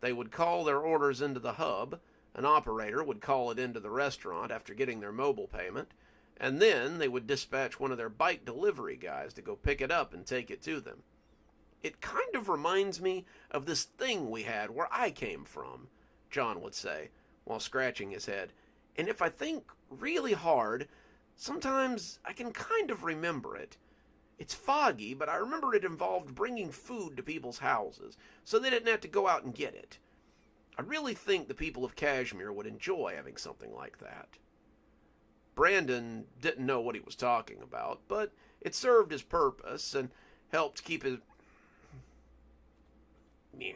They would call their orders into the hub, an operator would call it into the restaurant after getting their mobile payment, and then they would dispatch one of their bike delivery guys to go pick it up and take it to them. "It kind of reminds me of this thing we had where I came from," John would say, while scratching his head. "And if I think really hard, sometimes I can kind of remember it. It's foggy, but I remember it involved bringing food to people's houses, so they didn't have to go out and get it. I really think the people of Kashmir would enjoy having something like that." Brandon didn't know what he was talking about, but it served his purpose and helped keep his... Yeah.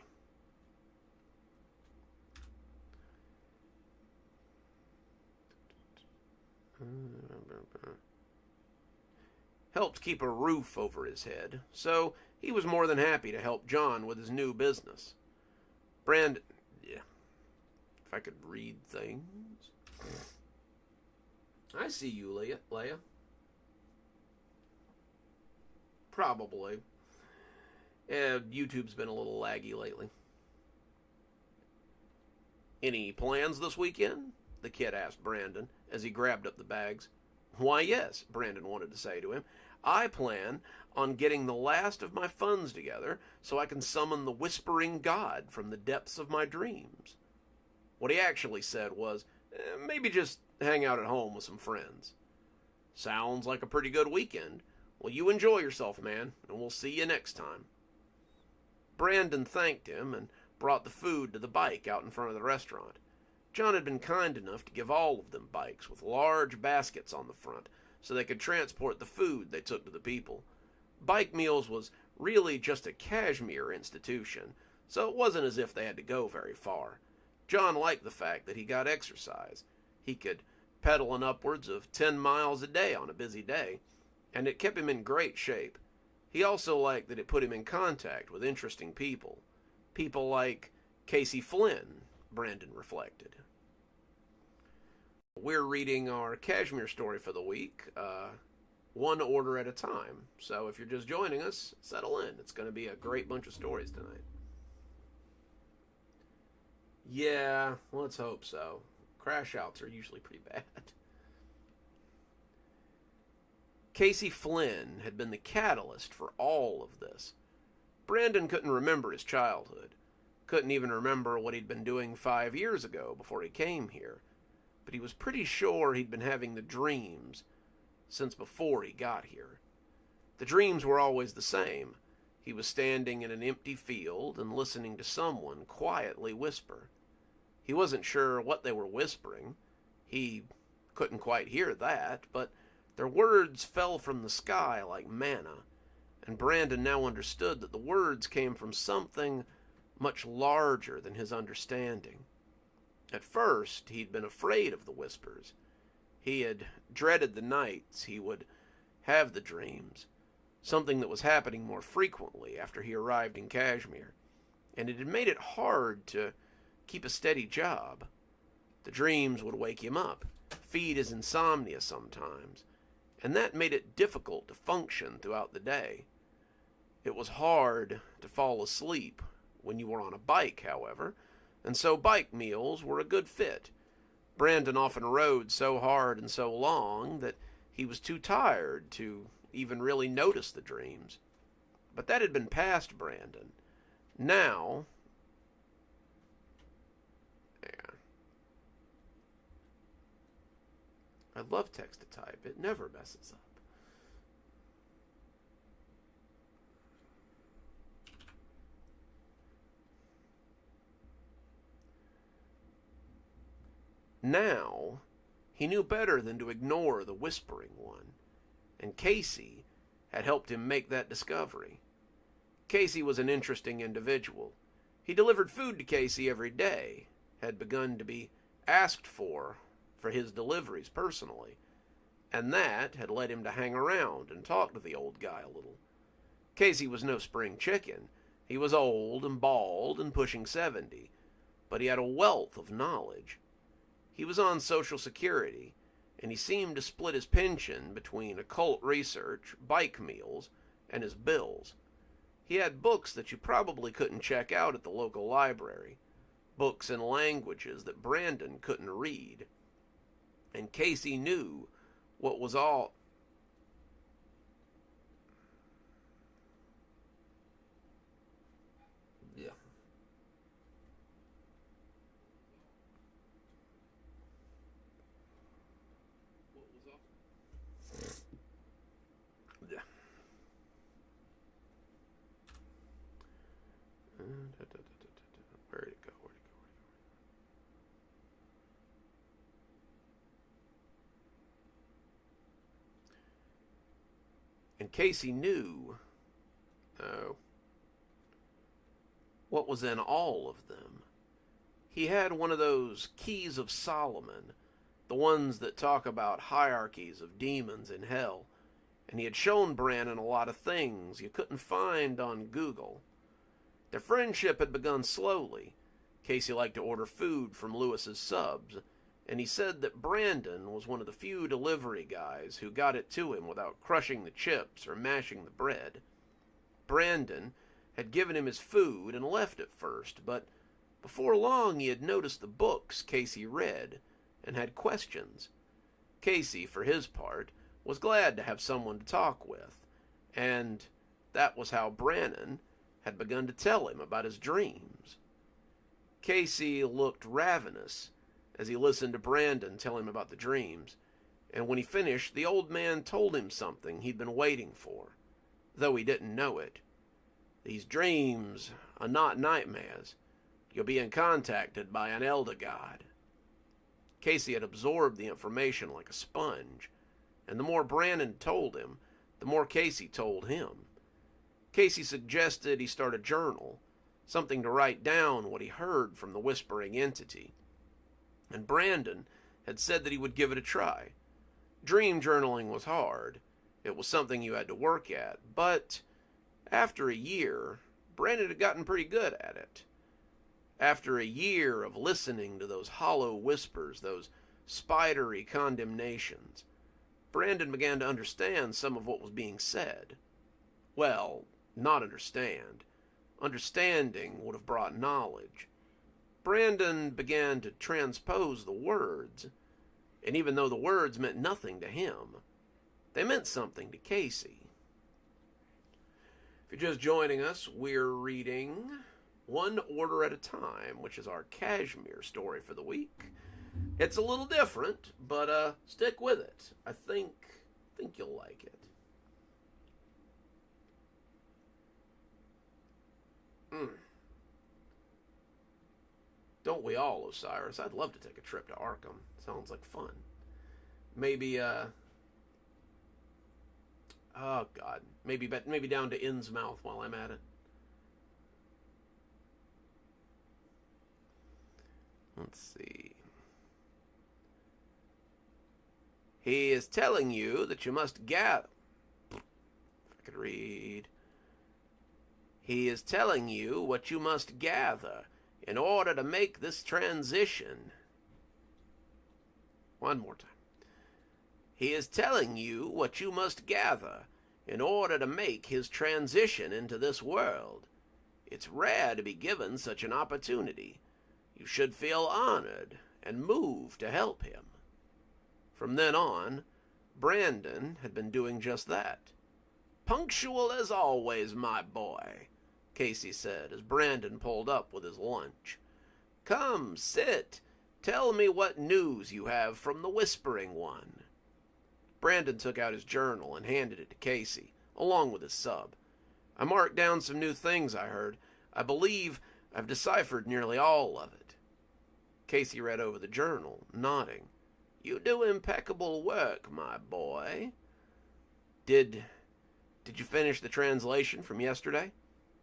Helped keep a roof over his head, so he was more than happy to help John with his new business. Brandon... Yeah. If I could read things... I see you, Leia. Probably. YouTube's been a little laggy lately. "Any plans this weekend?" the kid asked Brandon as he grabbed up the bags. "Why, yes," Brandon wanted to say to him. "I plan on getting the last of my funds together so I can summon the Whispering God from the depths of my dreams." What he actually said was, maybe just hang out at home with some friends. "Sounds like a pretty good weekend. Well, you enjoy yourself, man, and we'll see you next time." Brandon thanked him and brought the food to the bike out in front of the restaurant. John had been kind enough to give all of them bikes with large baskets on the front so they could transport the food they took to the people. Bike Meals was really just a Kashmir institution, so it wasn't as if they had to go very far. John liked the fact that he got exercise. He could pedal an upwards of 10 miles a day on a busy day, and it kept him in great shape. He also liked that it put him in contact with interesting people. People like Casey Flynn, Brandon reflected. We're reading our Kashmir story for the week, one order at a time. So if you're just joining us, settle in. It's going to be a great bunch of stories tonight. Yeah, let's hope so. Crash outs are usually pretty bad. Casey Flynn had been the catalyst for all of this. Brandon couldn't remember his childhood. Couldn't even remember what he'd been doing 5 years ago before he came here. But he was pretty sure he'd been having the dreams since before he got here. The dreams were always the same. He was standing in an empty field and listening to someone quietly whisper. He wasn't sure what they were whispering. He couldn't quite hear that, but Their words fell from the sky like manna, and Brandon now understood that the words came from something much larger than his understanding. At first, he'd been afraid of the whispers. He had dreaded the nights he would have the dreams, something that was happening more frequently after he arrived in Kashmir, and it had made it hard to keep a steady job. The dreams would wake him up, feed his insomnia sometimes, and that made it difficult to function throughout the day. It was hard to fall asleep when you were on a bike, however, and so bike meals were a good fit. Brandon often rode so hard and so long that he was too tired to even really notice the dreams. But that had been past Brandon. Now, yeah. I love text to type. It never messes up. Now, he knew better than to ignore the whispering one, and Casey had helped him make that discovery. Casey was an interesting individual. He delivered food to Casey every day, had begun to be asked for his deliveries personally, and that had led him to hang around and talk to the old guy a little. Casey was no spring chicken. He was old and bald and pushing 70, but he had a wealth of knowledge. He was on Social Security, and he seemed to split his pension between occult research, bike meals, and his bills. He had books that you probably couldn't check out at the local library, books in languages that Brandon couldn't read. And Casey knew what was all... Yeah. Yeah. Where'd it go? And Casey knew what was in all of them. He had one of those keys of Solomon, the ones that talk about hierarchies of demons in hell, and he had shown Brandon a lot of things you couldn't find on Google. Their friendship had begun slowly. Casey liked to order food from Lewis's Subs, and he said that Brandon was one of the few delivery guys who got it to him without crushing the chips or mashing the bread. Brandon had given him his food and left at first, but before long he had noticed the books Casey read and had questions. Casey, for his part, was glad to have someone to talk with, and that was how Brandon had begun to tell him about his dreams. Casey looked ravenous as he listened to Brandon tell him about the dreams, and when he finished, the old man told him something he'd been waiting for, though he didn't know it. These dreams are not nightmares. You're being contacted by an elder god. Casey had absorbed the information like a sponge, and the more Brandon told him, the more Casey told him. Casey suggested he start a journal, something to write down what he heard from the whispering entity. And Brandon had said that he would give it a try. Dream journaling was hard. It was something you had to work at, but after a year, Brandon had gotten pretty good at it. After a year of listening to those hollow whispers, those spidery condemnations, Brandon began to understand some of what was being said. Well, not understand. Understanding would have brought knowledge. Brandon began to transpose the words, and even though the words meant nothing to him, they meant something to Casey. If you're just joining us, we're reading One Order at a Time, which is our Kashmir story for the week. It's a little different, but stick with it. I think you'll like it. Don't we all, Osiris? I'd love to take a trip to Arkham. Sounds like fun. Maybe Oh God, maybe down to Innsmouth while I'm at it. Let's see. He is telling you that you must gather. If I could read. He is telling you what you must gather in order to make this transition. One more time. He is telling you what you must gather in order to make his transition into this world. It's rare to be given such an opportunity. You should feel honored and moved to help him. From then on, Brandon had been doing just that. Punctual as always, my boy, Casey said as Brandon pulled up with his lunch. Come, sit. Tell me what news you have from the Whispering One. Brandon took out his journal and handed it to Casey, along with his sub. I marked down some new things I heard. I believe I've deciphered nearly all of it. Casey read over the journal, nodding. You do impeccable work, my boy. Did you finish the translation from yesterday?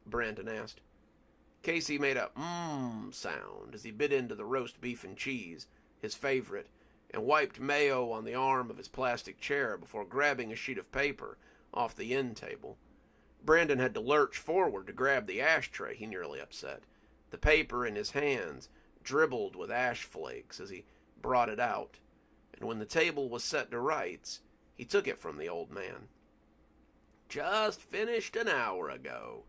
Brandon asked. Casey made a sound as he bit into the roast beef and cheese, his favorite, and wiped mayo on the arm of his plastic chair before grabbing a sheet of paper off the end table. Brandon had to lurch forward to grab the ashtray he nearly upset. The paper in his hands dribbled with ash flakes as he brought it out, and when the table was set to rights, he took it from the old man. Just finished an hour ago.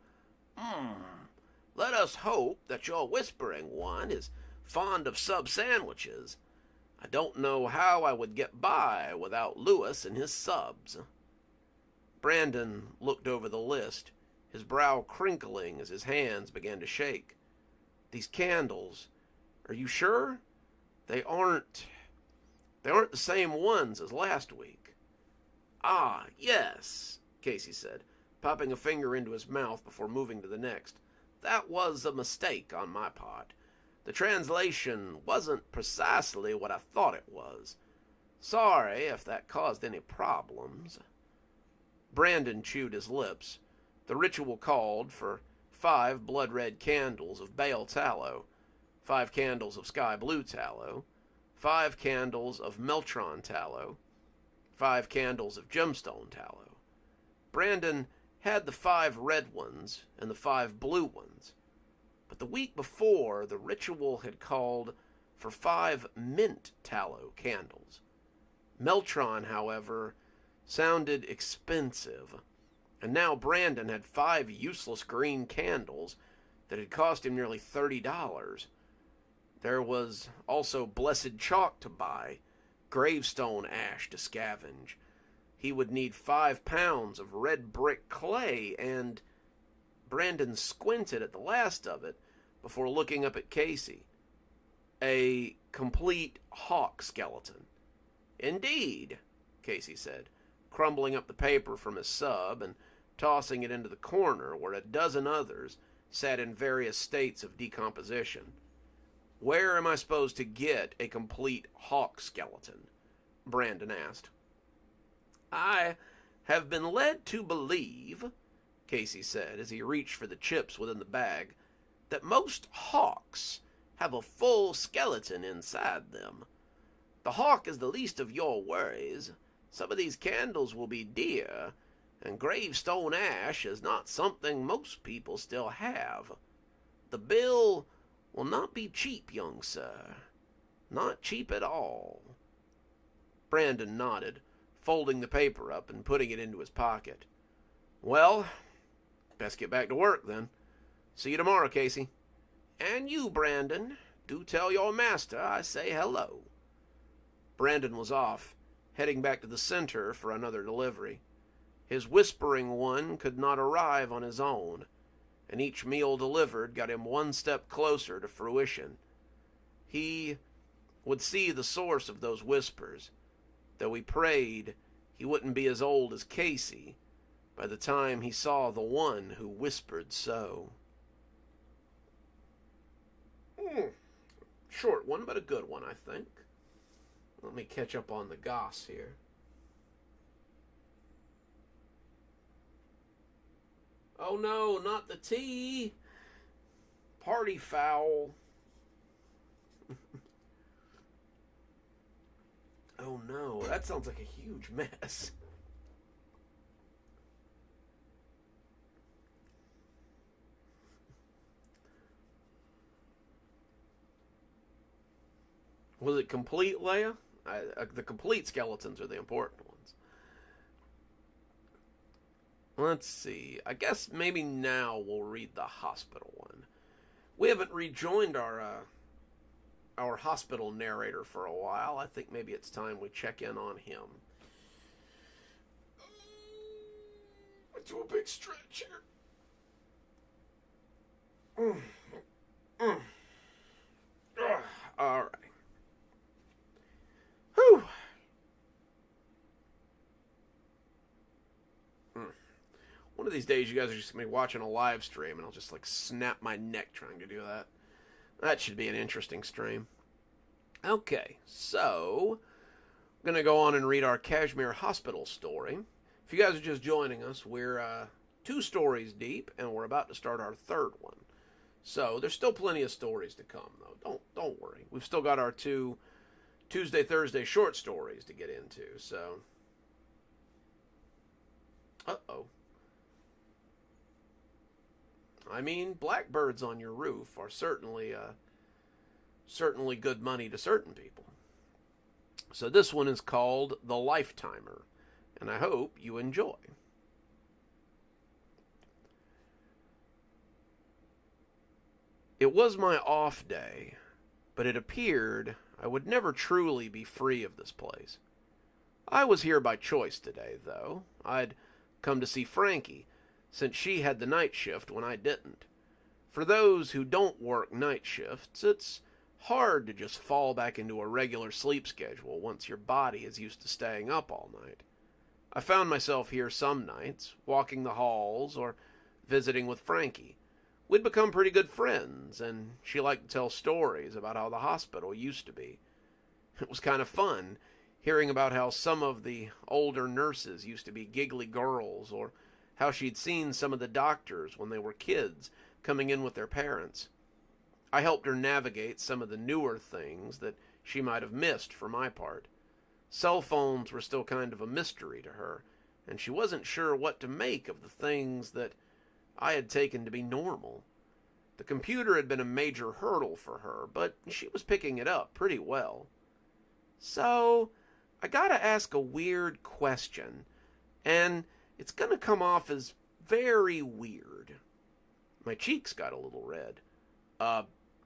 Let us hope that your Whispering One is fond of sub sandwiches. I don't know how I would get by without Lewis and his subs. Brandon looked over the list, his brow crinkling as his hands began to shake. These candles, are you sure? They aren't the same ones as last week. Ah, yes, Casey said, popping a finger into his mouth before moving to the next. That was a mistake on my part. The translation wasn't precisely what I thought it was. Sorry if that caused any problems. Brandon chewed his lips. The ritual called for 5 blood-red candles of Baal tallow, 5 candles of sky blue tallow, 5 candles of Meltron tallow, 5 candles of gemstone tallow. Brandon had the 5 red ones and the 5 blue ones, but the week before the ritual had called for 5 mint tallow candles. Meltron, however, sounded expensive, and now Brandon had 5 useless green candles that had cost him nearly $30. There was also blessed chalk to buy, gravestone ash to scavenge. He would need 5 pounds of red brick clay, and Brandon squinted at the last of it before looking up at Casey. A complete hawk skeleton. Indeed, Casey said, crumbling up the paper from his sub and tossing it into the corner where a dozen others sat in various states of decomposition. Where am I supposed to get a complete hawk skeleton? Brandon asked. I have been led to believe, Casey said as he reached for the chips within the bag, that most hawks have a full skeleton inside them. The hawk is the least of your worries. Some of these candles will be dear, and gravestone ash is not something most people still have. The bill will not be cheap, young sir. Not cheap at all. Brandon nodded, folding the paper up and putting it into his pocket. Well, best get back to work then. See you tomorrow, Casey. And you, Brandon, do tell your master I say hello. Brandon was off, heading back to the center for another delivery. His Whispering One could not arrive on his own, and each meal delivered got him one step closer to fruition. He would see the source of those whispers, though he prayed he wouldn't be as old as Casey by the time he saw the one who whispered so. Short one, but a good one, I think. Let me catch up on the goss here. Oh no, not the tea. Party foul. Oh no, that sounds like a huge mess. Was it complete, Leia? The complete skeletons are the important ones. Let's see. I guess maybe now we'll read the hospital one. We haven't rejoined our hospital narrator for a while. I think maybe it's time we check in on him. Let's do a big stretch here. All right. Whew. One of these days, you guys are just gonna be watching a live stream, and I'll just like snap my neck trying to do that. That should be an interesting stream. Okay, so I'm gonna go on and read our Kashmir Hospital story. If you guys are just joining us, we're 2 stories deep, and we're about to start our 3rd one. So there's still plenty of stories to come, though. Don't worry. We've still got our 2 Tuesday, Thursday short stories to get into. So, uh-oh. I mean, blackbirds on your roof are certainly good money to certain people. So this one is called The Lifetimer, and I hope you enjoy. It was my off day, but it appeared I would never truly be free of this place. I was here by choice today, though. I'd come to see Frankie, since she had the night shift when I didn't. For those who don't work night shifts, it's hard to just fall back into a regular sleep schedule once your body is used to staying up all night. I found myself here some nights, walking the halls or visiting with Frankie. We'd become pretty good friends, and she liked to tell stories about how the hospital used to be. It was kind of fun, hearing about how some of the older nurses used to be giggly girls, or how she'd seen some of the doctors when they were kids coming in with their parents. I helped her navigate some of the newer things that she might have missed for my part. Cell phones were still kind of a mystery to her, and she wasn't sure what to make of the things that I had taken to be normal. The computer had been a major hurdle for her, but she was picking it up pretty well. So, I gotta ask a weird question, and it's gonna come off as very weird. My cheeks got a little red.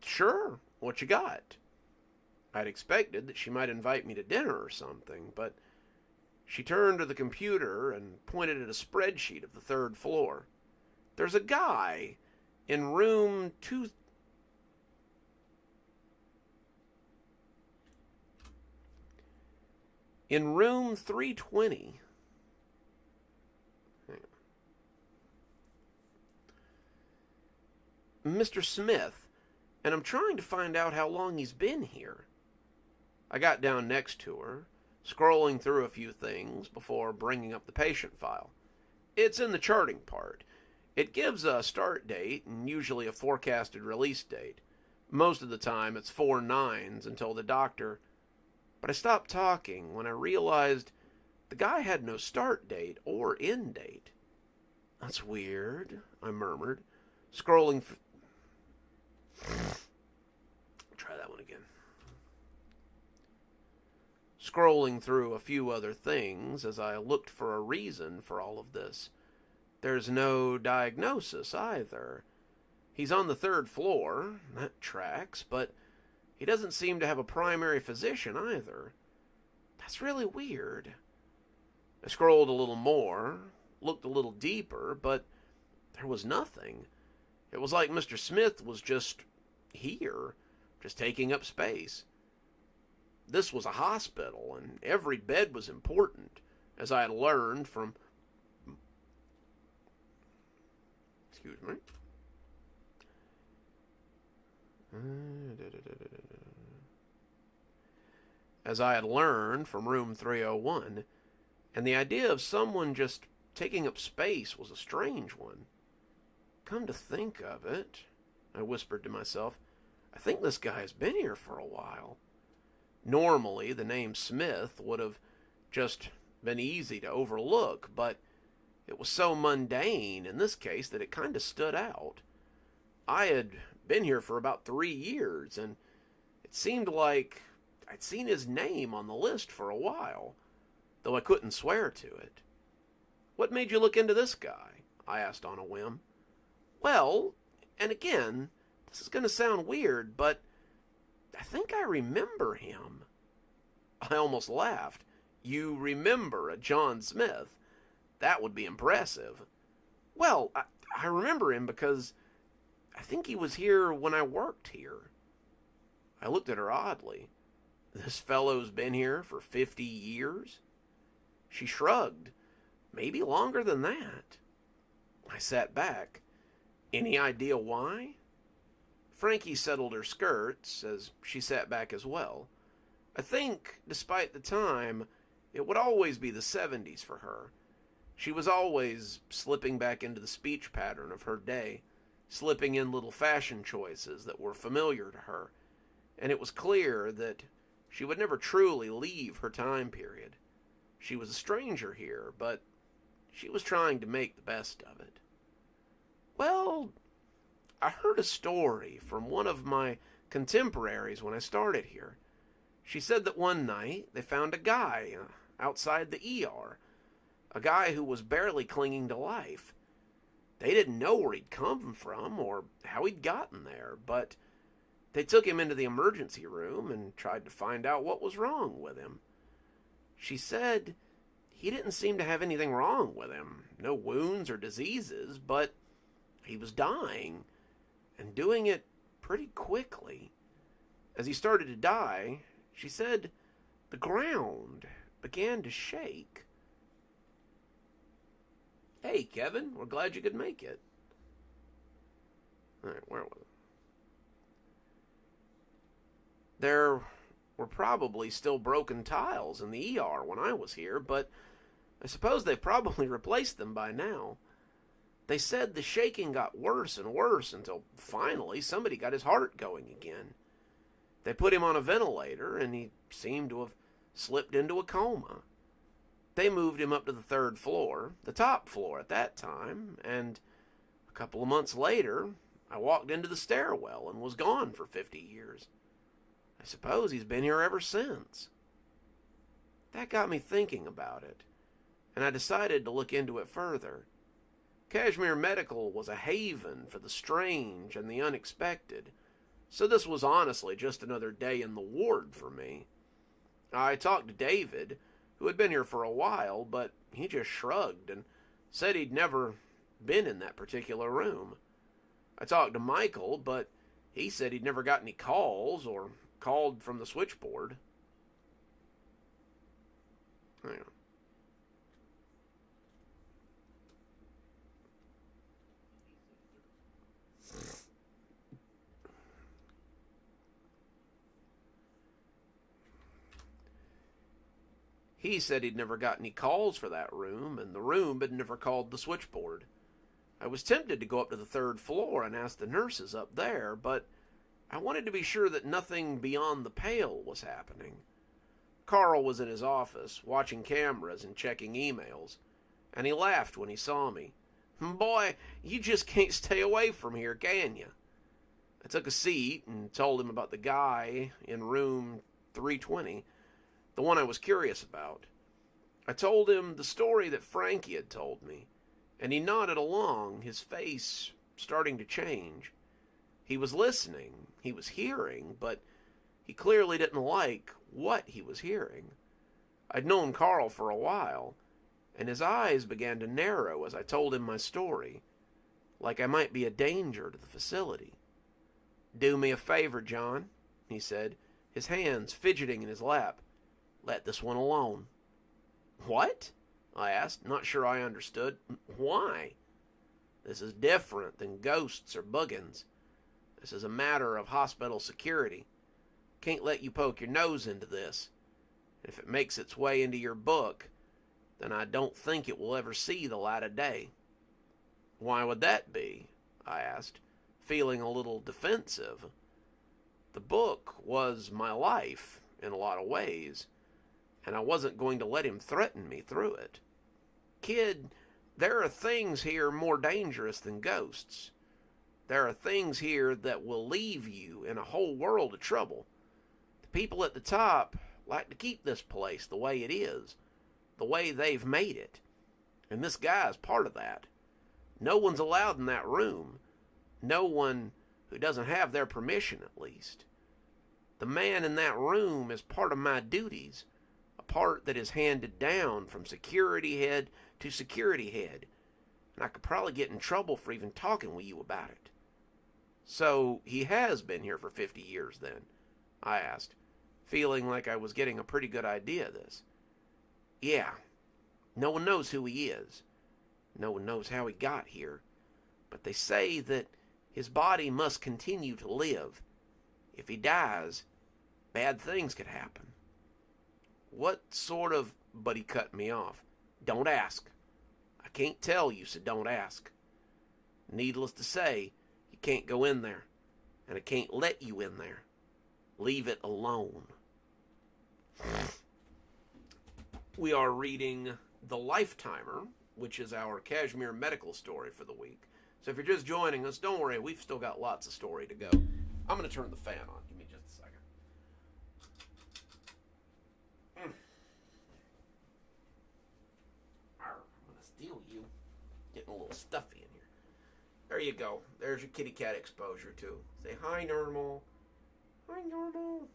Sure, what you got? I'd expected that she might invite me to dinner or something, but she turned to the computer and pointed at a spreadsheet of the 3rd floor. There's a guy in room 2... In room 320. Mr. Smith, and I'm trying to find out how long he's been here. I got down next to her, scrolling through a few things before bringing up the patient file. It's in the charting part. It gives a start date and usually a forecasted release date. Most of the time it's 4 nines until the doctor... But I stopped talking when I realized the guy had no start date or end date. That's weird, I murmured, scrolling... Try that one again. Scrolling through a few other things as I looked for a reason for all of this. There's no diagnosis either. He's on the 3rd floor, that tracks, but he doesn't seem to have a primary physician either. That's really weird. I scrolled a little more, looked a little deeper, but there was nothing. It was like Mr. Smith was just here, just taking up space. This was a hospital, and every bed was important, as I had learned from... Excuse me. As I had learned from room 301, and the idea of someone just taking up space was a strange one. Come to think of it, I whispered to myself, I think this guy has been here for a while. Normally, the name Smith would have just been easy to overlook, but it was so mundane in this case that it kind of stood out. I had been here for about 3 years, and it seemed like I'd seen his name on the list for a while, though I couldn't swear to it. What made you look into this guy? I asked on a whim. Well, and again, this is going to sound weird, but I think I remember him. I almost laughed. You remember a John Smith? That would be impressive. Well, I remember him because I think he was here when I worked here. I looked at her oddly. This fellow's been here for 50 years? She shrugged. Maybe longer than that. I sat back. Any idea why? Frankie settled her skirts as she sat back as well. I think, despite the time, it would always be the 70s for her. She was always slipping back into the speech pattern of her day, slipping in little fashion choices that were familiar to her, and it was clear that she would never truly leave her time period. She was a stranger here, but she was trying to make the best of it. Well, I heard a story from one of my contemporaries when I started here. She said that one night they found a guy outside the ER, a guy who was barely clinging to life. They didn't know where he'd come from or how he'd gotten there, but they took him into the emergency room and tried to find out what was wrong with him. She said he didn't seem to have anything wrong with him, no wounds or diseases, but he was dying, and doing it pretty quickly. As he started to die, she said the ground began to shake. Hey, Kevin, we're glad you could make it. All right, where was it? There were probably still broken tiles in the ER when I was here, but I suppose they've probably replaced them by now. They said the shaking got worse and worse until finally somebody got his heart going again. They put him on a ventilator, and he seemed to have slipped into a coma. They moved him up to the 3rd floor, the top floor at that time, and a couple of months later, I walked into the stairwell and was gone for 50 years. I suppose he's been here ever since. That got me thinking about it, and I decided to look into it further. Kashmere Medical was a haven for the strange and the unexpected, so this was honestly just another day in the ward for me. I talked to David, who had been here for a while, but he just shrugged and said he'd never been in that particular room. I talked to Michael, but he said he'd never got any calls or called from the switchboard. Hang on. He said he'd never got any calls for that room, and the room had never called the switchboard. I was tempted to go up to the 3rd floor and ask the nurses up there, but I wanted to be sure that nothing beyond the pale was happening. Carl was in his office, watching cameras and checking emails, and he laughed when he saw me. Boy, you just can't stay away from here, can you? I took a seat and told him about the guy in room 320, the one I was curious about. I told him the story that Frankie had told me, and he nodded along, his face starting to change. He was listening, he was hearing, but he clearly didn't like what he was hearing. I'd known Carl for a while, and his eyes began to narrow as I told him my story, like I might be a danger to the facility. "Do me a favor, John," he said, his hands fidgeting in his lap. "Let this one alone." "What?" I asked, not sure I understood. "Why?" "This is different than ghosts or buggins. This is a matter of hospital security. Can't let you poke your nose into this. If it makes its way into your book, then I don't think it will ever see the light of day." "Why would that be?" I asked, feeling a little defensive. The book was my life in a lot of ways, and I wasn't going to let him threaten me through it. Kid, there are things here more dangerous than ghosts. There are things here that will leave you in a whole world of trouble. The people at the top like to keep this place the way it is, the way they've made it. And this guy's part of that. No one's allowed in that room. No one who doesn't have their permission, at least. The man in that room is part of my duties, a part that is handed down from security head to security head, and I could probably get in trouble for even talking with you about it. So he has been here for 50 years then? I asked, feeling like I was getting a pretty good idea of this. Yeah. No one knows who he is. No one knows how he got here. But they say that his body must continue to live. If he dies, bad things could happen. What sort of... But he cut me off. Don't ask. I can't tell you, so don't ask. Needless to say, you can't go in there, and I can't let you in there. Leave it alone. We are reading The Lifetimer, which is our Kashmir medical story for the week. So if you're just joining us, don't worry, we've still got lots of story to go. I'm going to turn the fan on. Give me just a second. I'm going to steal you. Getting a little stuffy in here. There you go. There's your kitty cat exposure, too. Say hi, Normal. Hi, Normal.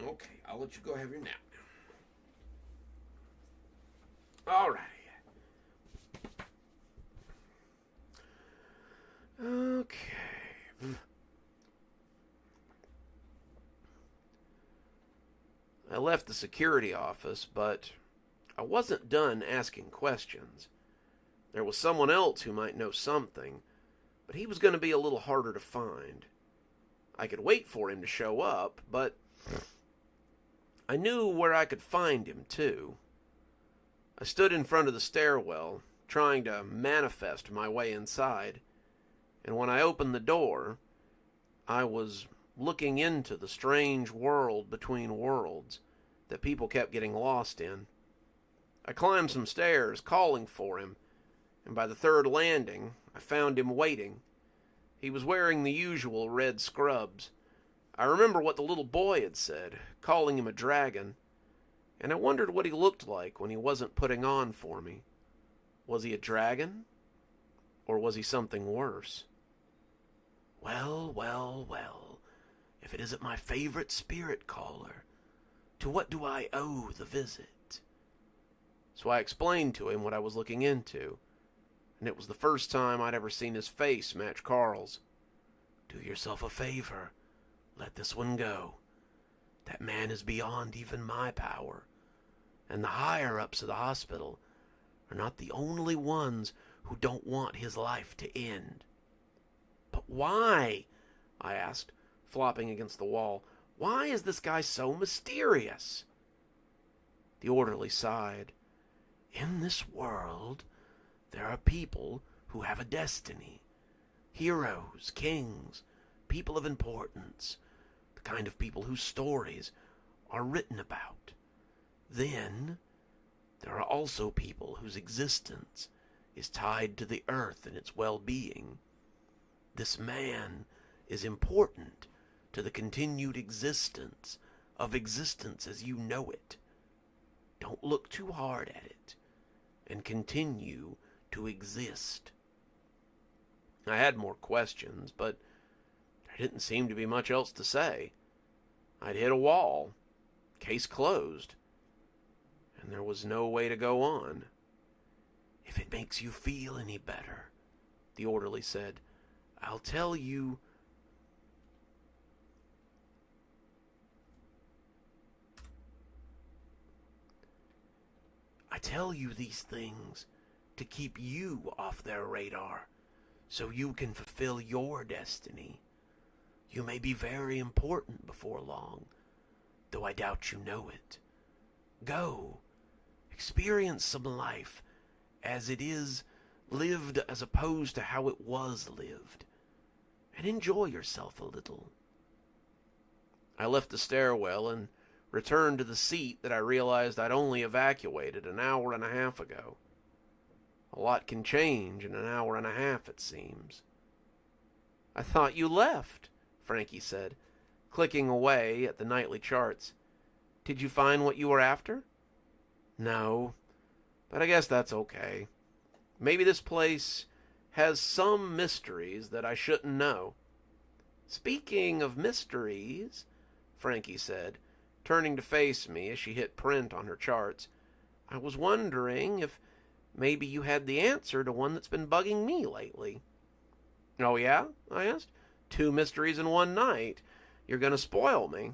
Okay, I'll let you go have your nap. All right. Okay. I left the security office, but I wasn't done asking questions. There was someone else who might know something, but he was going to be a little harder to find. I could wait for him to show up, but I knew where I could find him, too. I stood in front of the stairwell, trying to manifest my way inside, and when I opened the door, I was looking into the strange world between worlds that people kept getting lost in. I climbed some stairs, calling for him, and by the third landing, I found him waiting. He was wearing the usual red scrubs. I remember what the little boy had said, calling him a dragon, and I wondered what he looked like when he wasn't putting on for me. Was he a dragon? Or was he something worse? Well, well, well, if it isn't my favorite spirit caller, to what do I owe the visit? So I explained to him what I was looking into, and it was the first time I'd ever seen his face match Carl's. Do yourself a favor. Let this one go. That man is beyond even my power, and the higher-ups of the hospital are not the only ones who don't want his life to end. But why? I asked, flopping against the wall. Why is this guy so mysterious? The orderly sighed. In this world, there are people who have a destiny. Heroes, kings, people of importance, the kind of people whose stories are written about. Then, there are also people whose existence is tied to the earth and its well-being. This man is important to the continued existence of existence as you know it. Don't look too hard at it, and continue to exist. I had more questions, but there didn't seem to be much else to say. I'd hit a wall, case closed, and there was no way to go on. If it makes you feel any better, the orderly said, I'll tell you these things to keep you off their radar, so you can fulfill your destiny. You may be very important before long, though I doubt you know it. Go, experience some life as it is lived as opposed to how it was lived, and enjoy yourself a little. I left the stairwell and returned to the seat that I realized I'd only evacuated an hour and a half ago. A lot can change in an hour and a half, it seems. I thought you left, Frankie said, clicking away at the nightly charts. Did you find what you were after? No, but I guess that's okay. Maybe this place has some mysteries that I shouldn't know. Speaking of mysteries, Frankie said, turning to face me as she hit print on her charts, I was wondering if maybe you had the answer to one that's been bugging me lately. Oh yeah? I asked. 2 mysteries in one night. You're going to spoil me.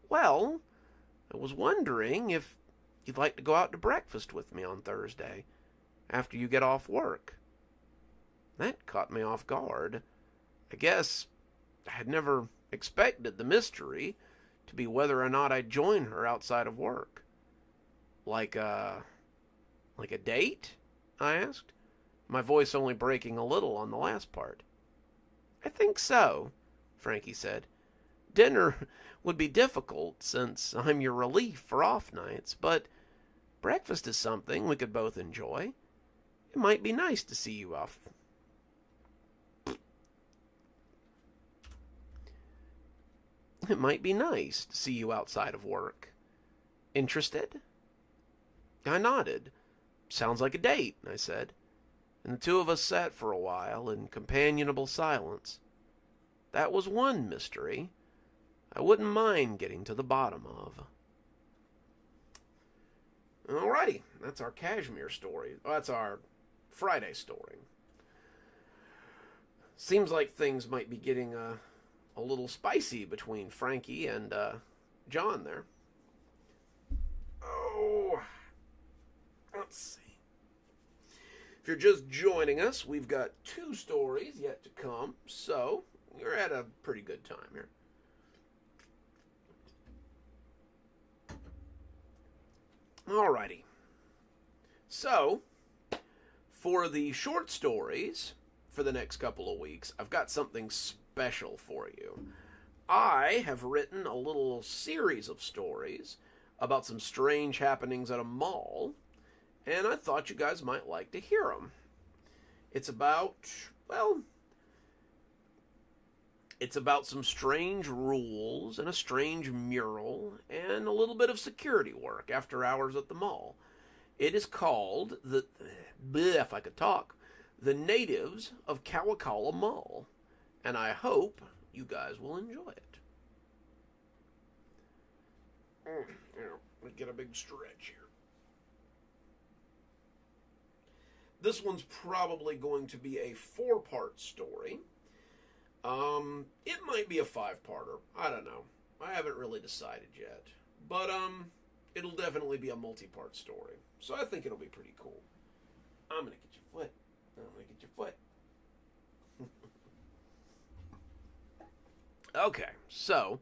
Well, I was wondering if you'd like to go out to breakfast with me on Thursday, after you get off work. That caught me off guard. I guess I had never expected the mystery to be whether or not I'd join her outside of work. Like a date? I asked, my voice only breaking a little on the last part. I think so, Frankie said. Dinner would be difficult since I'm your relief for off nights, but breakfast is something we could both enjoy. It might be nice to see you off. It might be nice to see you outside of work. Interested? I nodded. Sounds like a date, I said, and the two of us sat for a while in companionable silence. That was one mystery I wouldn't mind getting to the bottom of. Alrighty, that's our Kashmir story. That's our Friday story. Seems like things might be getting a little spicy between Frankie and John there. Oh, let's see. If you're just joining us, we've got 2 stories yet to come, so you're at a pretty good time here. Alrighty. So, for the short stories for the next couple of weeks, I've got something special for you. I have written a little series of stories about some strange happenings at a mall, and I thought you guys might like to hear them. It's about, well, it's about some strange rules and a strange mural and a little bit of security work after hours at the mall. It is called if I could talk, The Natives of Kawakala Mall, and I hope you guys will enjoy it. Let me get a big stretch here. This one's probably going to be a 4-part story. It might be a 5-parter. I don't know. I haven't really decided yet. But, it'll definitely be a multi-part story. So I think it'll be pretty cool. I'm gonna get your foot. Okay, so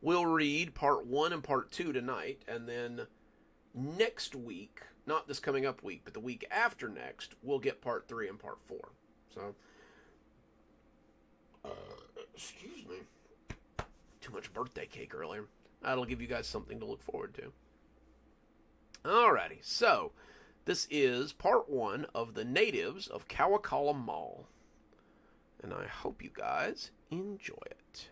we'll read part 1 and part 2 tonight, and then next week, not this coming up week, but the week after next, we'll get part 3 and part 4. So, excuse me. Too much birthday cake earlier. That'll give you guys something to look forward to. Alrighty, so this is part 1 of The Natives of Kawakala Mall. And I hope you guys enjoy it.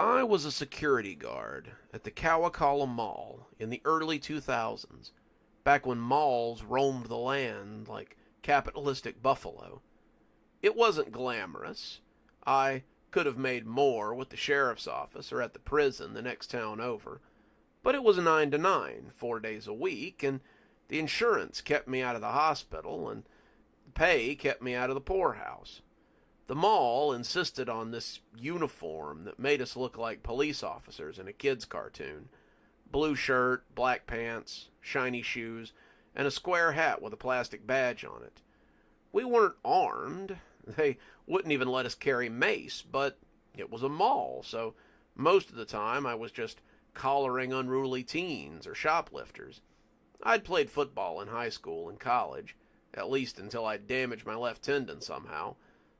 I was a security guard at the Kawakala Mall in the early 2000s, back when malls roamed the land like capitalistic buffalo. It wasn't glamorous. I could have made more with the sheriff's office or at the prison the next town over, but it was 9 to 9, 4 days a week, and the insurance kept me out of the hospital, and the pay kept me out of the poorhouse. The mall insisted on this uniform that made us look like police officers in a kid's cartoon. Blue shirt, black pants, shiny shoes, and a square hat with a plastic badge on it. We weren't armed. They wouldn't even let us carry mace, but it was a mall, so most of the time I was just collaring unruly teens or shoplifters. I'd played football in high school and college, at least until I damaged my left tendon somehow,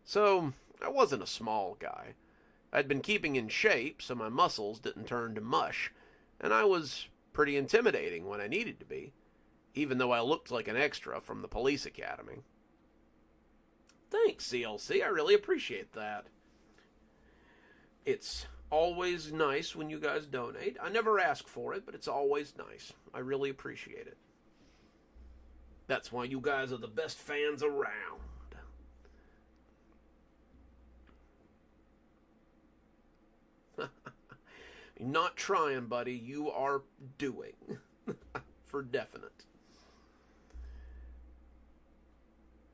so I wasn't a small guy. I'd been keeping in shape so my muscles didn't turn to mush, and I was pretty intimidating when I needed to be, even though I looked like an extra from the police academy. Thanks, CLC. I really appreciate that. It's always nice when you guys donate. I never ask for it, but it's always nice. I really appreciate it. That's why you guys are the best fans around. You're not trying, buddy. You are doing. For definite.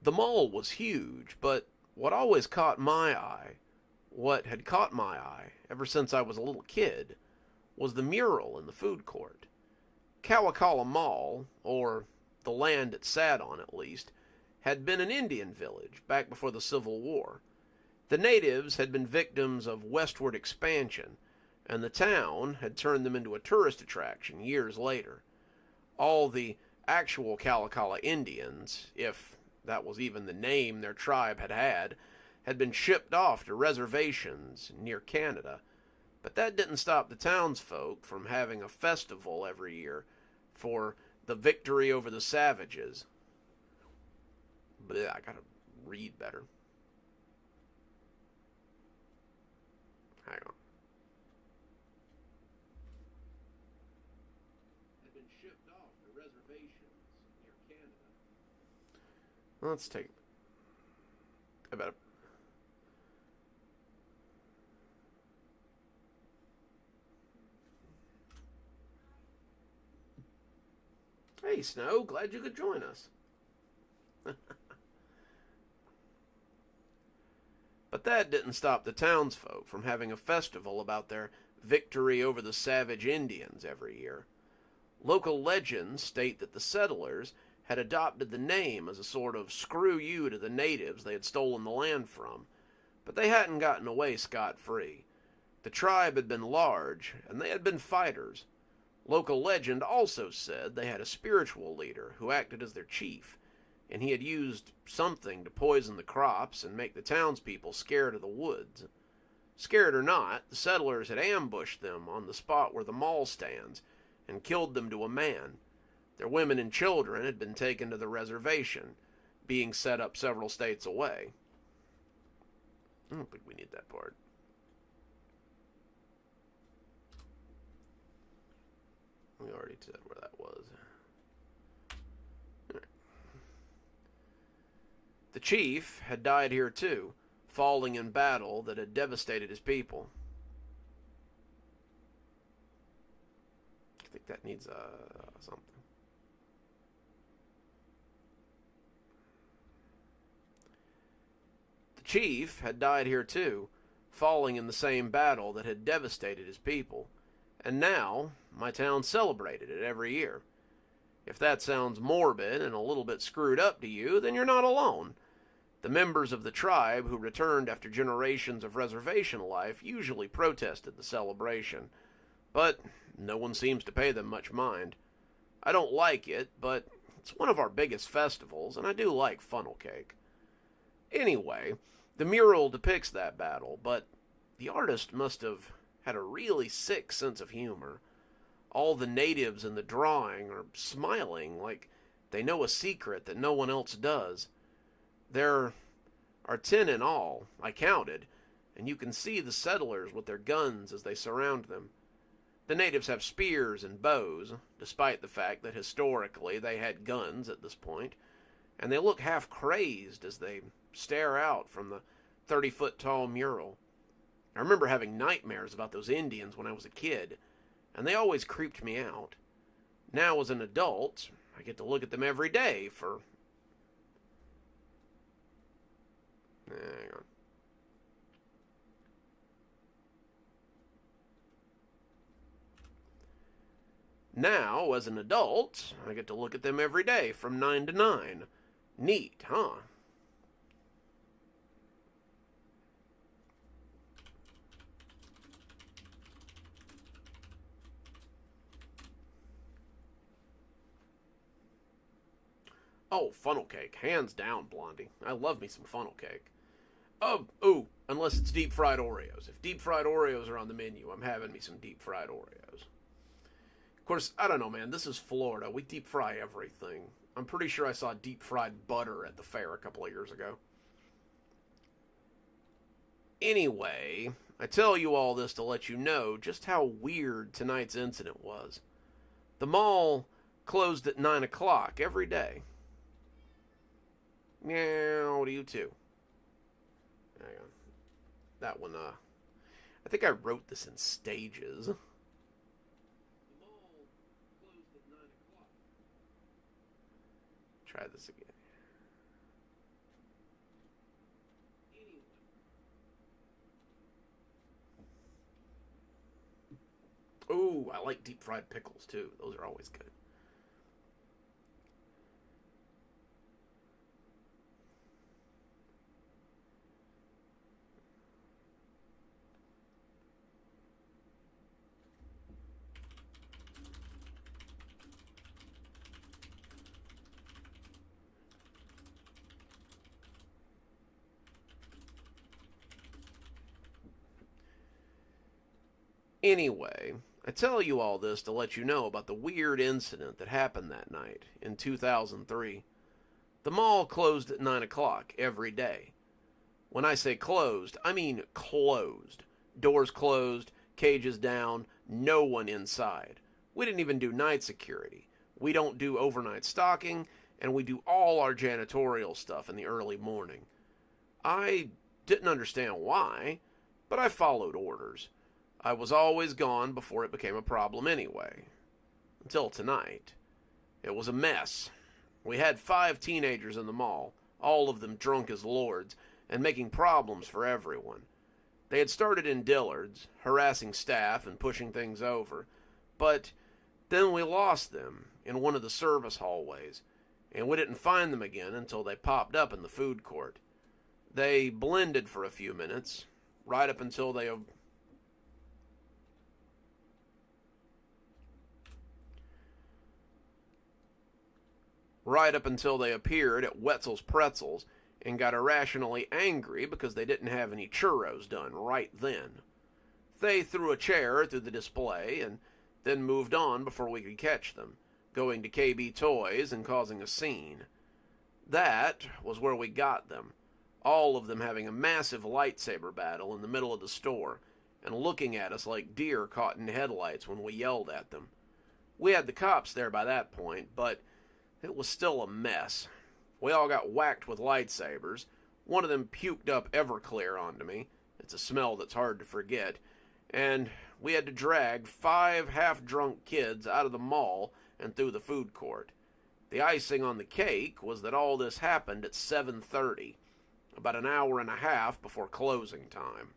The mall was huge, but what always caught my eye, what had caught my eye ever since I was a little kid, was the mural in the food court. Kawakala Mall, or the land it sat on at least, had been an Indian village back before the Civil War. The natives had been victims of westward expansion, and the town had turned them into a tourist attraction years later. All the actual Kalakala Indians, if that was even the name their tribe had been shipped off to reservations near Canada. But that didn't stop the townsfolk from having a festival every year for the victory over the savages. Blech, I gotta read better. Hang on. Had been shipped off to reservations near Canada. Let's take. I better. Hey, Snow, glad you could join us. But that didn't stop the townsfolk from having a festival about their victory over the savage Indians every year. Local legends state that the settlers had adopted the name as a sort of screw you to the natives they had stolen the land from, but they hadn't gotten away scot-free. The tribe had been large, and they had been fighters. Local legend also said they had a spiritual leader who acted as their chief, and he had used something to poison the crops and make the townspeople scared of the woods. Scared or not, the settlers had ambushed them on the spot where the mall stands and killed them to a man. Their women and children had been taken to the reservation, being set up several states away. I don't think we need that part. We already said where that was. Right. The chief had died here too, falling in battle that had devastated his people. I think that needs something. The chief had died here too, falling in the same battle that had devastated his people. And now, my town celebrated it every year. If that sounds morbid and a little bit screwed up to you, then you're not alone. The members of the tribe who returned after generations of reservation life usually protested the celebration, but no one seems to pay them much mind. I don't like it, but it's one of our biggest festivals, and I do like funnel cake. Anyway, the mural depicts that battle, but the artist must have had a really sick sense of humor. All the natives in the drawing are smiling like they know a secret that no one else does. There are 10 in all, I counted, and you can see the settlers with their guns as they surround them. The natives have spears and bows, despite the fact that historically they had guns at this point, and they look half crazed as they stare out from the 30-foot tall mural. I remember having nightmares about those Indians when I was a kid, and they always creeped me out. Now, as an adult, I get to look at them every day for... Hang on. Now, as an adult, I get to look at them every day from 9 to 9. Neat, huh? Oh, funnel cake. Hands down, Blondie. I love me some funnel cake. Oh, ooh, unless it's deep fried Oreos. If deep fried Oreos are on the menu, I'm having me some deep fried Oreos. Of course, I don't know, man. This is Florida. We deep fry everything. I'm pretty sure I saw deep fried butter at the fair a couple of years ago. Anyway, I tell you all this to let you know just how weird tonight's incident was. The mall closed at 9 o'clock every day. Meow to you too. Hang on. That one, I think I wrote this in stages. The mall closed at 9 o'clock. Try this again. Ooh, I like deep fried pickles too. Those are always good. Anyway, I tell you all this to let you know about the weird incident that happened that night in 2003. The mall closed at 9 o'clock every day. When I say closed, I mean closed. Doors closed, cages down, no one inside. We didn't even do night security. We don't do overnight stocking, and we do all our janitorial stuff in the early morning. I didn't understand why, but I followed orders. I was always gone before it became a problem anyway. Until tonight. It was a mess. We had 5 teenagers in the mall, all of them drunk as lords, and making problems for everyone. They had started in Dillard's, harassing staff and pushing things over, but then we lost them in one of the service hallways, and we didn't find them again until they popped up in the food court. They blended for a few minutes, right up until they appeared at Wetzel's Pretzels and got irrationally angry because they didn't have any churros done right then. They threw a chair through the display and then moved on before we could catch them, going to KB Toys and causing a scene. That was where we got them, all of them having a massive lightsaber battle in the middle of the store and looking at us like deer caught in headlights when we yelled at them. We had the cops there by that point, but it was still a mess. We all got whacked with lightsabers. One of them puked up Everclear onto me. It's a smell that's hard to forget. And we had to drag 5 half-drunk kids out of the mall and through the food court. The icing on the cake was that all this happened at 7:30, about an hour and a half before closing time.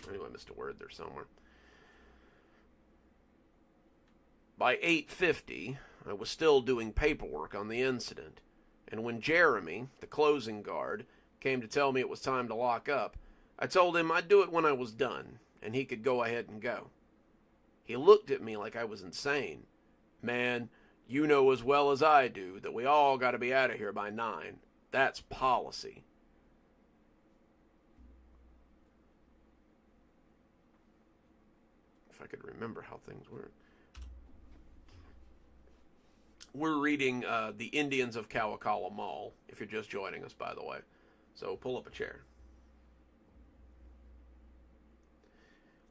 Anyway, I missed a word there somewhere. By 8:50, I was still doing paperwork on the incident, and when Jeremy, the closing guard, came to tell me it was time to lock up, I told him I'd do it when I was done, and he could go ahead and go. He looked at me like I was insane. Man, you know as well as I do that we all got to be out of here by 9. That's policy. If I could remember how things were. We're reading The Indians of Kawakala Mall, if you're just joining us, by the way. So pull up a chair.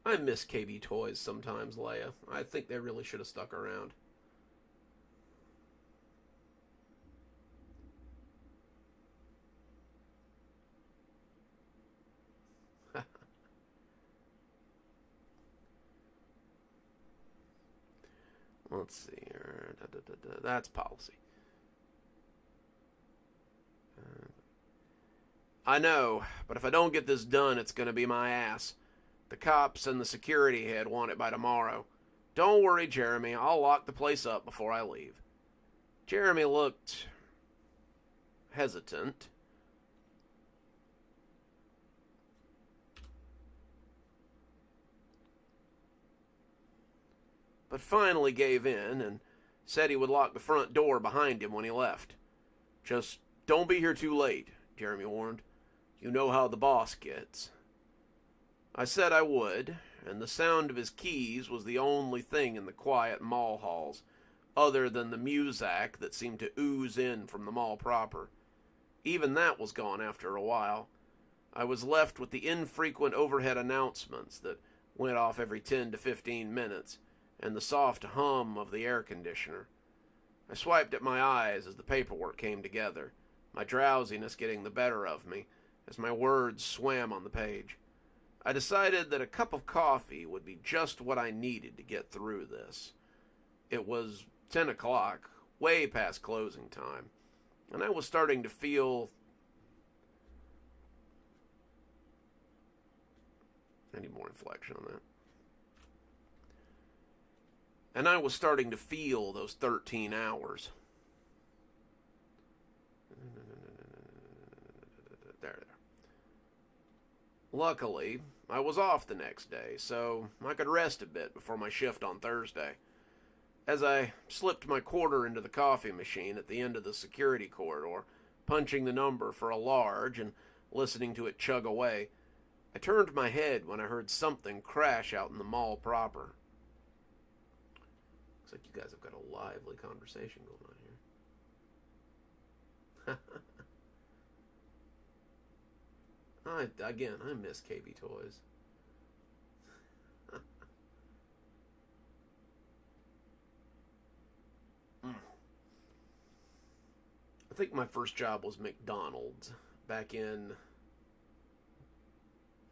I miss KB Toys sometimes, Leia. I think they really should have stuck around. Let's see here. That's policy. I know, but if I don't get this done, it's going to be my ass. The cops and the security head want it by tomorrow. Don't worry, Jeremy. I'll lock the place up before I leave. Jeremy looked hesitant. but finally gave in and said he would lock the front door behind him when he left. "Just don't be here too late," Jeremy warned. "You know how the boss gets." I said I would, and the sound of his keys was the only thing in the quiet mall halls, other than the muzak that seemed to ooze in from the mall proper. Even that was gone after a while. I was left with the infrequent overhead announcements that went off every 10 to 15 minutes, and the soft hum of the air conditioner. I swiped at my eyes as the paperwork came together, my drowsiness getting the better of me as my words swam on the page. I decided that a cup of coffee would be just what I needed to get through this. It was 10 o'clock, way past closing time, and I was starting to feel... I need more inflection on that. And I was starting to feel those 13 hours. There. Luckily, I was off the next day, so I could rest a bit before my shift on Thursday. As I slipped my quarter into the coffee machine at the end of the security corridor, punching the number for a large and listening to it chug away, I turned my head when I heard something crash out in the mall proper. Looks like you guys have got a lively conversation going on here. I miss KB Toys. I think my first job was McDonald's back in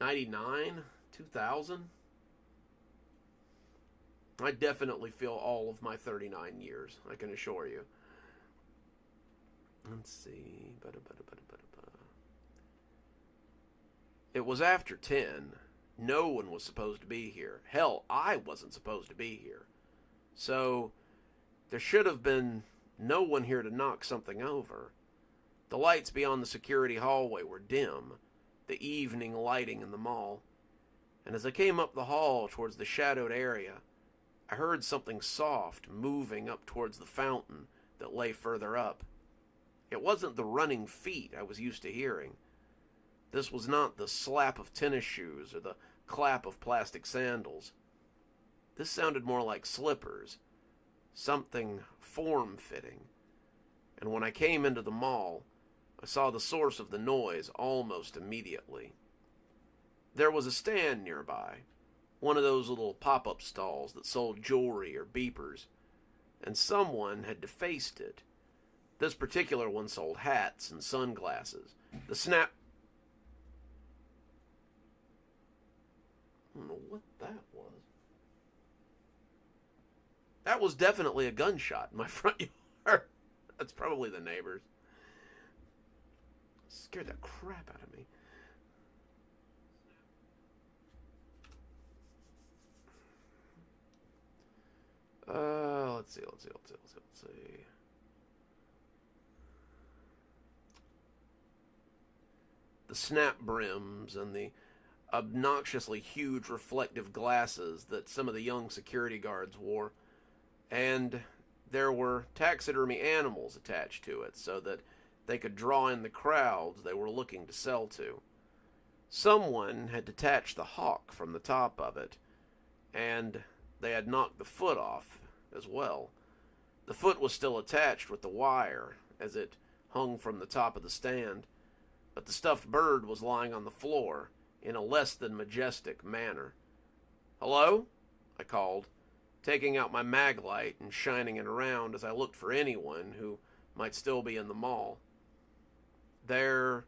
99, 2000. I definitely feel all of my 39 years, I can assure you. Let's see. It was after 10. No one was supposed to be here. Hell, I wasn't supposed to be here. So, there should have been no one here to knock something over. The lights beyond the security hallway were dim, the evening lighting in the mall. And as I came up the hall towards the shadowed area, I heard something soft moving up towards the fountain that lay further up. It wasn't the running feet I was used to hearing. This was not the slap of tennis shoes or the clap of plastic sandals. This sounded more like slippers, something form-fitting. And when I came into the mall, I saw the source of the noise almost immediately. There was a stand nearby, one of those little pop-up stalls that sold jewelry or beepers, and someone had defaced it. This particular one sold hats and sunglasses. The snap... I don't know what that was. That was definitely a gunshot in my front yard. That's probably the neighbors. Scared the crap out of me. Let's see. The snap brims and the obnoxiously huge reflective glasses that some of the young security guards wore. And there were taxidermy animals attached to it so that they could draw in the crowds they were looking to sell to. Someone had detached the hawk from the top of it, and they had knocked the foot off as well. The foot was still attached with the wire as it hung from the top of the stand, but the stuffed bird was lying on the floor in a less than majestic manner. "Hello?" I called, taking out my mag light and shining it around as I looked for anyone who might still be in the mall. There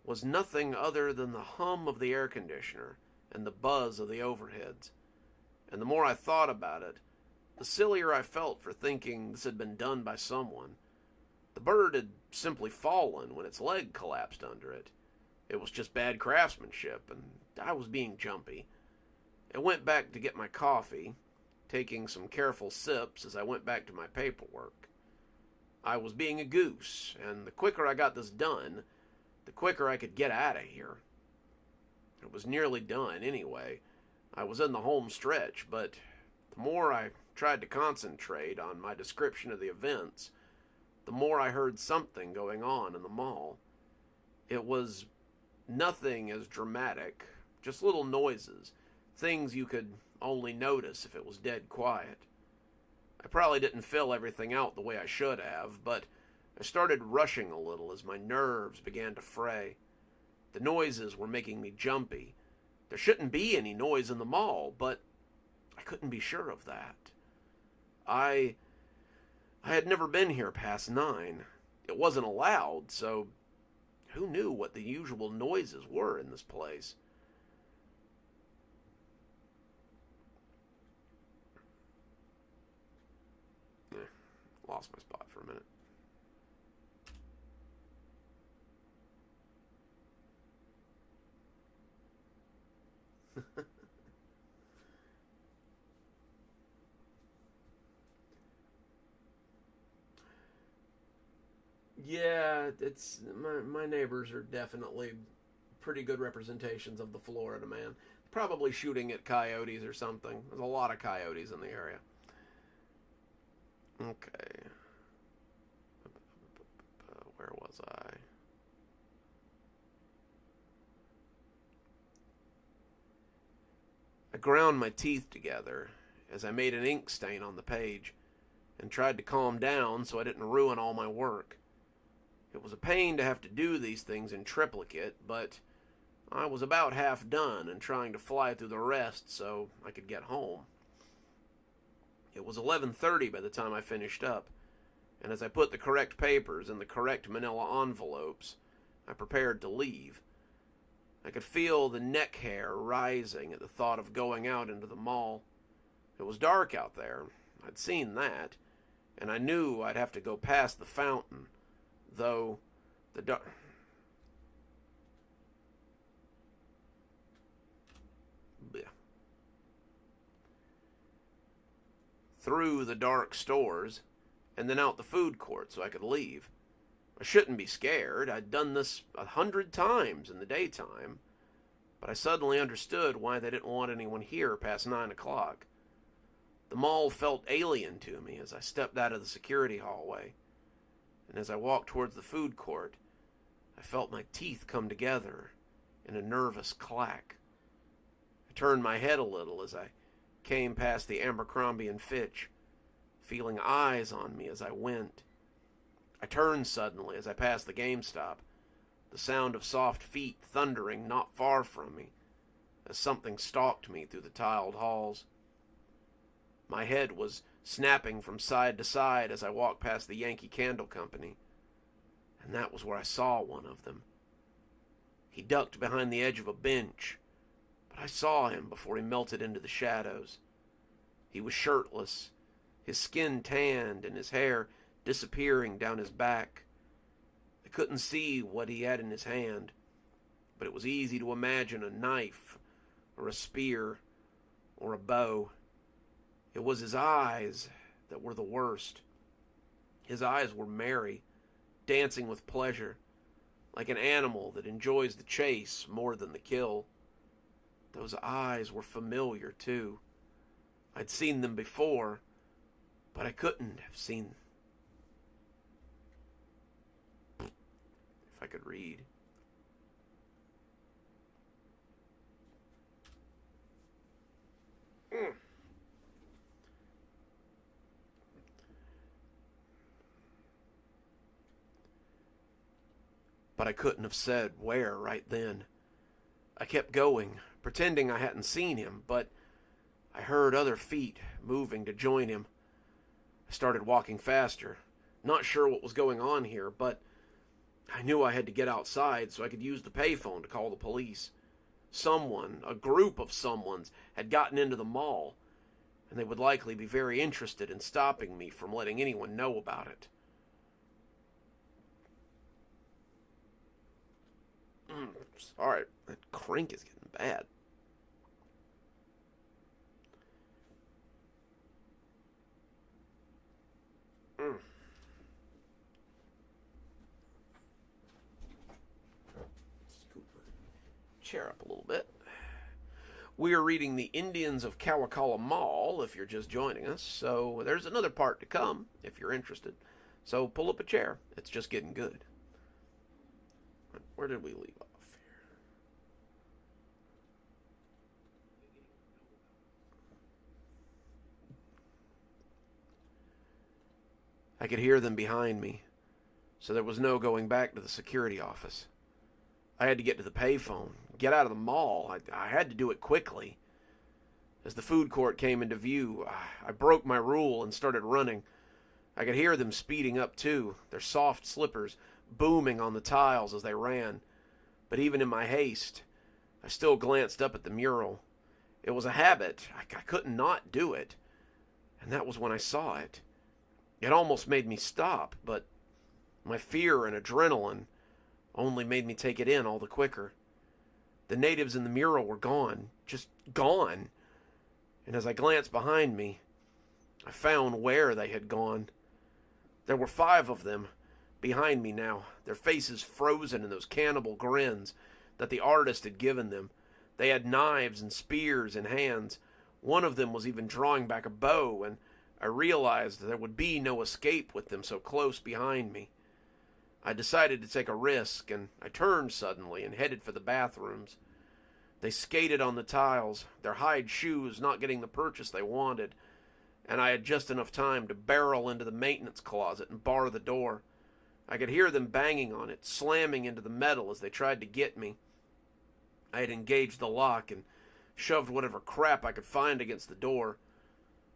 was nothing other than the hum of the air conditioner and the buzz of the overheads. And the more I thought about it, the sillier I felt for thinking this had been done by someone. The bird had simply fallen when its leg collapsed under it. It was just bad craftsmanship, and I was being jumpy. I went back to get my coffee, taking some careful sips as I went back to my paperwork. I was being a goose, and the quicker I got this done, the quicker I could get out of here. It was nearly done anyway. I was in the home stretch, but more I tried to concentrate on my description of the events, the more I heard something going on in the mall. It was nothing as dramatic, just little noises, things you could only notice if it was dead quiet. I probably didn't fill everything out the way I should have, but I started rushing a little as my nerves began to fray. The noises were making me jumpy. There shouldn't be any noise in the mall, but I couldn't be sure of that. I had never been here past 9. It wasn't allowed, so who knew what the usual noises were in this place? Lost my spot for a minute. Yeah, it's my neighbors are definitely pretty good representations of the Florida man. Probably shooting at coyotes or something. There's a lot of coyotes in the area. Okay. Where was I? I ground my teeth together as I made an ink stain on the page and tried to calm down so I didn't ruin all my work. It was a pain to have to do these things in triplicate, but I was about half done and trying to fly through the rest so I could get home. It was 11:30 by the time I finished up, and as I put the correct papers in the correct manila envelopes, I prepared to leave. I could feel the neck hair rising at the thought of going out into the mall. It was dark out there. I'd seen that, and I knew I'd have to go past the fountain, though the dark... through the dark stores, and then out the food court so I could leave. I shouldn't be scared. I'd done this 100 times in the daytime, but I suddenly understood why they didn't want anyone here past 9 o'clock. The mall felt alien to me as I stepped out of the security hallway, and as I walked towards the food court, I felt my teeth come together in a nervous clack. I turned my head a little as I came past the Abercrombie & Fitch, feeling eyes on me as I went. I turned suddenly as I passed the GameStop, the sound of soft feet thundering not far from me, as something stalked me through the tiled halls. My head was snapping from side to side as I walked past the Yankee Candle Company, and that was where I saw one of them. He ducked behind the edge of a bench, but I saw him before he melted into the shadows. He was shirtless, his skin tanned and his hair disappearing down his back. I couldn't see what he had in his hand, but it was easy to imagine a knife or a spear or a bow. It was his eyes that were the worst. His eyes were merry, dancing with pleasure, like an animal that enjoys the chase more than the kill. Those eyes were familiar, too. I'd seen them before, but I couldn't have seen if I could read. But I couldn't have said where right then. I kept going, pretending I hadn't seen him, but I heard other feet moving to join him. I started walking faster, not sure what was going on here, but I knew I had to get outside so I could use the payphone to call the police. Someone, a group of someones, had gotten into the mall, and they would likely be very interested in stopping me from letting anyone know about it. Sorry, that crink is getting bad. Scoop my chair up a little bit. We are reading The Indians of Kawakala Mall if you're just joining us, so there's another part to come if you're interested. So pull up a chair. It's just getting good. Where did we leave off here? I could hear them behind me, so there was no going back to the security office. I had to get to the payphone, get out of the mall. I had to do it quickly. As the food court came into view, I broke my rule and started running. I could hear them speeding up too, their soft slippers booming on the tiles as they ran. But even in my haste, I still glanced up at the mural. It was a habit. I couldn't not do it. And that was when I saw it. It almost made me stop, but my fear and adrenaline only made me take it in all the quicker. The natives in the mural were gone, just gone. And as I glanced behind me, I found where they had gone. There were 5 of them behind me now, their faces frozen in those cannibal grins that the artist had given them. They had knives and spears in hands. One of them was even drawing back a bow, and I realized there would be no escape with them so close behind me. I decided to take a risk, and I turned suddenly and headed for the bathrooms. They skated on the tiles, their hide shoes not getting the purchase they wanted, and I had just enough time to barrel into the maintenance closet and bar the door. I could hear them banging on it, slamming into the metal as they tried to get me. I had engaged the lock and shoved whatever crap I could find against the door,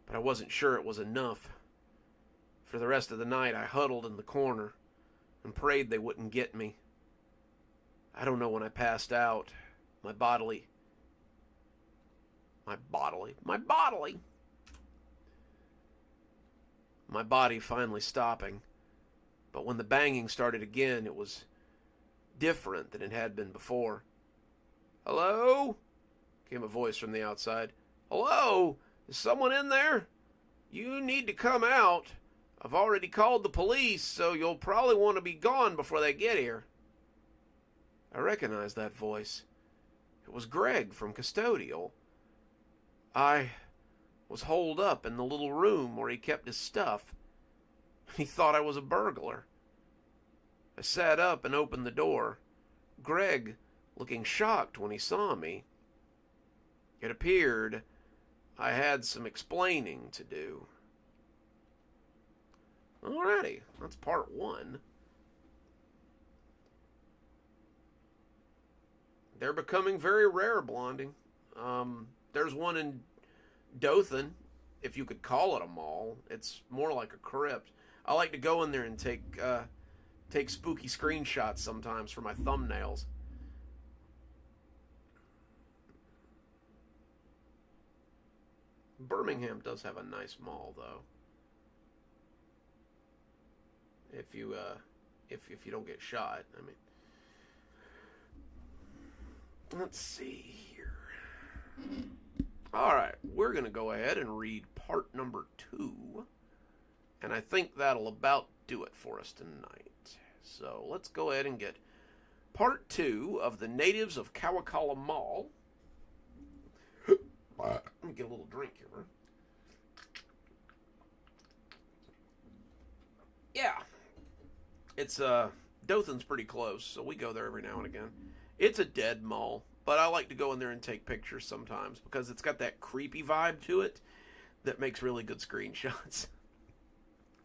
but I wasn't sure it was enough. For the rest of the night, I huddled in the corner and prayed they wouldn't get me. I don't know when I passed out. My body finally stopping. But when the banging started again, it was different than it had been before. "Hello?" came a voice from the outside. "Hello? Is someone in there? You need to come out. I've already called the police, so you'll probably want to be gone before they get here." I recognized that voice. It was Greg from Custodial. I was holed up in the little room where he kept his stuff. He thought I was a burglar. I sat up and opened the door, Greg looking shocked when he saw me. It appeared I had some explaining to do. Alrighty, that's part 1. They're becoming very rare, Blondie. There's one in Dothan, if you could call it a mall. It's more like a crypt. I like to go in there and take spooky screenshots sometimes for my thumbnails. Birmingham does have a nice mall, though. If you don't get shot, I mean. Let's see here. All right, we're going to go ahead and read part number 2. And I think that'll about do it for us tonight. So let's go ahead and get part 2 of The Natives of Kawakala Mall. Let me get a little drink here. Yeah. It's, Dothan's pretty close, so we go there every now and again. It's a dead mall, but I like to go in there and take pictures sometimes because it's got that creepy vibe to it that makes really good screenshots.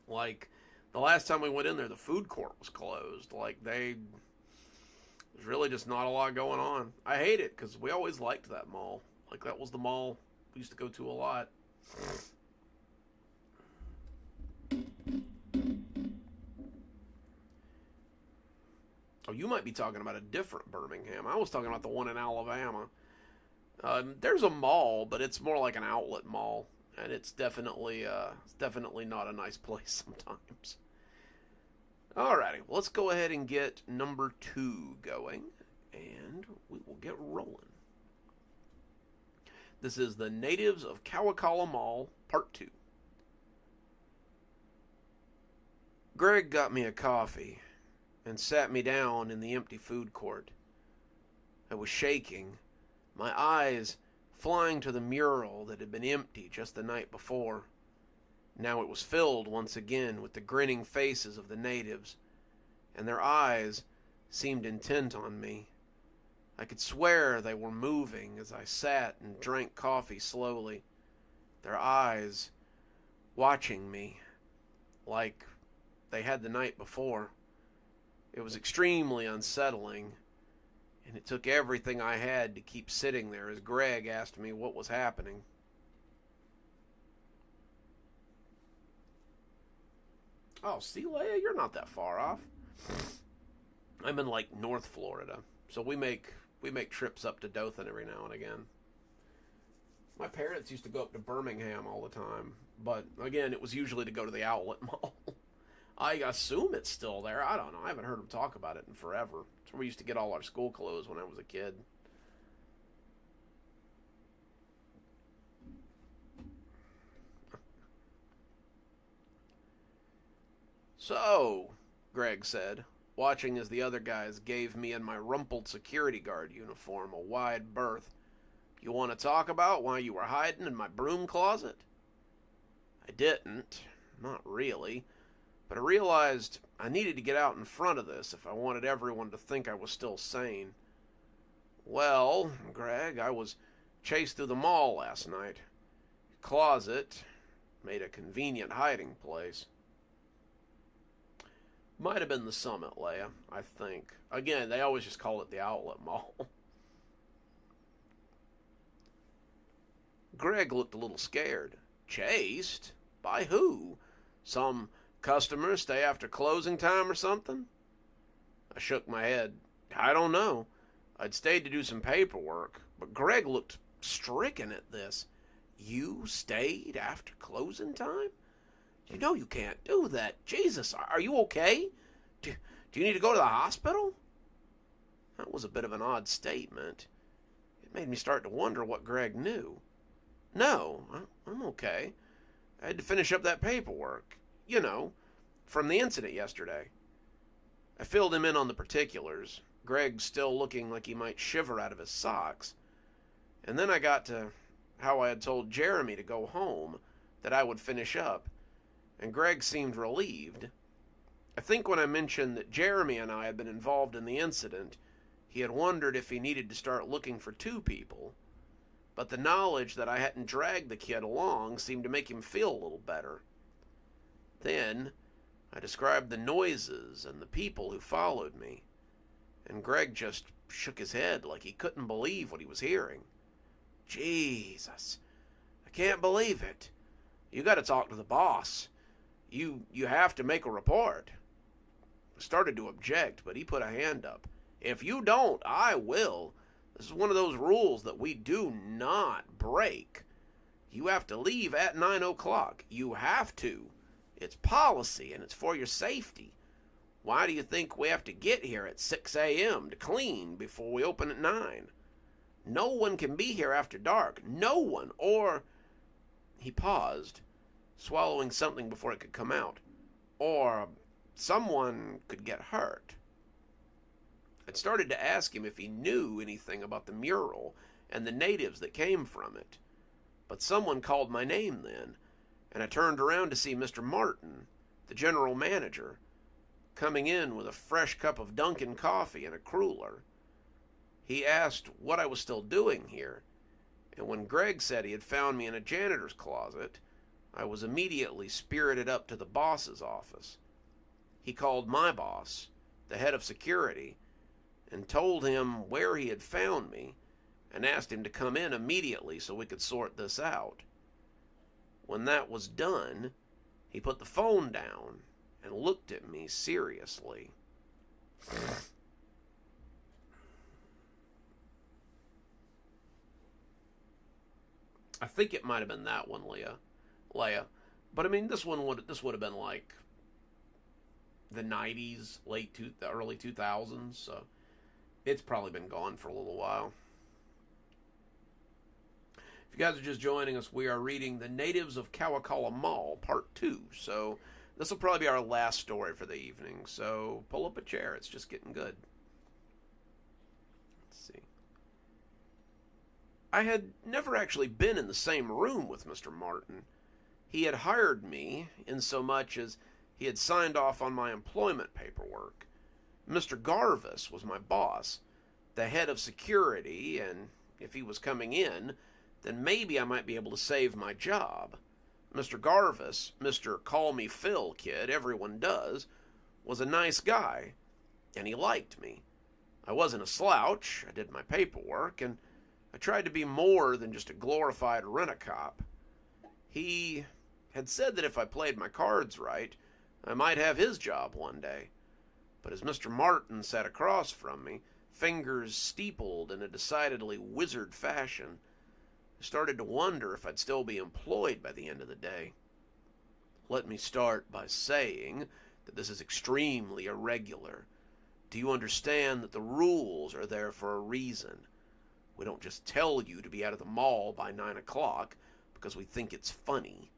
Like, the last time we went in there, the food court was closed. Like, there's really just not a lot going on. I hate it because we always liked that mall. Like, that was the mall we used to go to a lot. Oh, you might be talking about a different Birmingham. I was talking about the one in Alabama. There's a mall, but it's more like an outlet mall, and it's definitely not a nice place sometimes. Alrighty, well, let's go ahead and get number 2 going, and we will get rolling. This is The Natives of Kawakala Mall, Part 2. Greg got me a coffee and sat me down in the empty food court. I was shaking, my eyes flying to the mural that had been empty just the night before. Now it was filled once again with the grinning faces of the natives, and their eyes seemed intent on me. I could swear they were moving as I sat and drank coffee slowly, their eyes watching me like they had the night before. It was extremely unsettling, and it took everything I had to keep sitting there as Greg asked me what was happening. Oh, see, Leia, you're not that far off. I'm in like North Florida, so we make trips up to Dothan every now and again. My parents used to go up to Birmingham all the time, but again, it was usually to go to the outlet mall. I assume it's still there. I don't know. I haven't heard them talk about it in forever. It's where we used to get all our school clothes when I was a kid. So, Greg said, watching as the other guys gave me and my rumpled security guard uniform a wide berth. You want to talk about why you were hiding in my broom closet? I didn't. Not really. But I realized I needed to get out in front of this if I wanted everyone to think I was still sane. Well, Greg, I was chased through the mall last night. Your closet made a convenient hiding place. Might have been the Summit, Leia, I think. Again, they always just call it the outlet mall. Greg looked a little scared. Chased? By who? Some customers stay after closing time or something? I shook my head. I don't know. I'd stayed to do some paperwork, but Greg looked stricken at this. You stayed after closing time? You know you can't do that. Jesus, are you okay? Do you need to go to the hospital? That was a bit of an odd statement. It made me start to wonder what Greg knew. No, I'm okay. I had to finish up that paperwork. You know, from the incident yesterday. I filled him in on the particulars, Greg still looking like he might shiver out of his socks. And then I got to how I had told Jeremy to go home, that I would finish up, and Greg seemed relieved. I think when I mentioned that Jeremy and I had been involved in the incident, he had wondered if he needed to start looking for two people. But the knowledge that I hadn't dragged the kid along seemed to make him feel a little better. Then I described the noises and the people who followed me, and Greg just shook his head like he couldn't believe what he was hearing. Jesus, I can't believe it. You got to talk to the boss. You have to make a report. I started to object, but he put a hand up. If you don't, I will. This is one of those rules that we do not break. You have to leave at 9 o'clock. You have to. It's policy, and it's for your safety. Why do you think we have to get here at 6 a.m. to clean before we open at 9? No one can be here after dark. No one. Or... He paused, swallowing something before it could come out. Or someone could get hurt. I'd started to ask him if he knew anything about the mural and the natives that came from it. But someone called my name then, and I turned around to see Mr. Martin, the general manager, coming in with a fresh cup of Dunkin' coffee and a cruller. He asked what I was still doing here, and when Greg said he had found me in a janitor's closet, I was immediately spirited up to the boss's office. He called my boss, the head of security, and told him where he had found me, and asked him to come in immediately so we could sort this out. When that was done, he put the phone down and looked at me seriously. I think it might have been that one, Leia. But I mean, this would have been like the 90s, early 2000s. So it's probably been gone for a little while. If you guys are just joining us, we are reading The Natives of Kawakala Mall, Part 2. So this will probably be our last story for the evening. So pull up a chair. It's just getting good. Let's see. I had never actually been in the same room with Mr. Martin. He had hired me in so much as he had signed off on my employment paperwork. Mr. Garvis was my boss, the head of security, and if he was coming in, then maybe I might be able to save my job. Mr. Garvis, Mr. Call Me Phil kid, everyone does, was a nice guy, and he liked me. I wasn't a slouch, I did my paperwork, and I tried to be more than just a glorified rent-a-cop. He had said that if I played my cards right, I might have his job one day. But as Mr. Martin sat across from me, fingers steepled in a decidedly wizard fashion, I started to wonder if I'd still be employed by the end of the day. Let me start by saying that this is extremely irregular. Do you understand that the rules are there for a reason? We don't just tell you to be out of the mall by 9 o'clock because we think it's funny.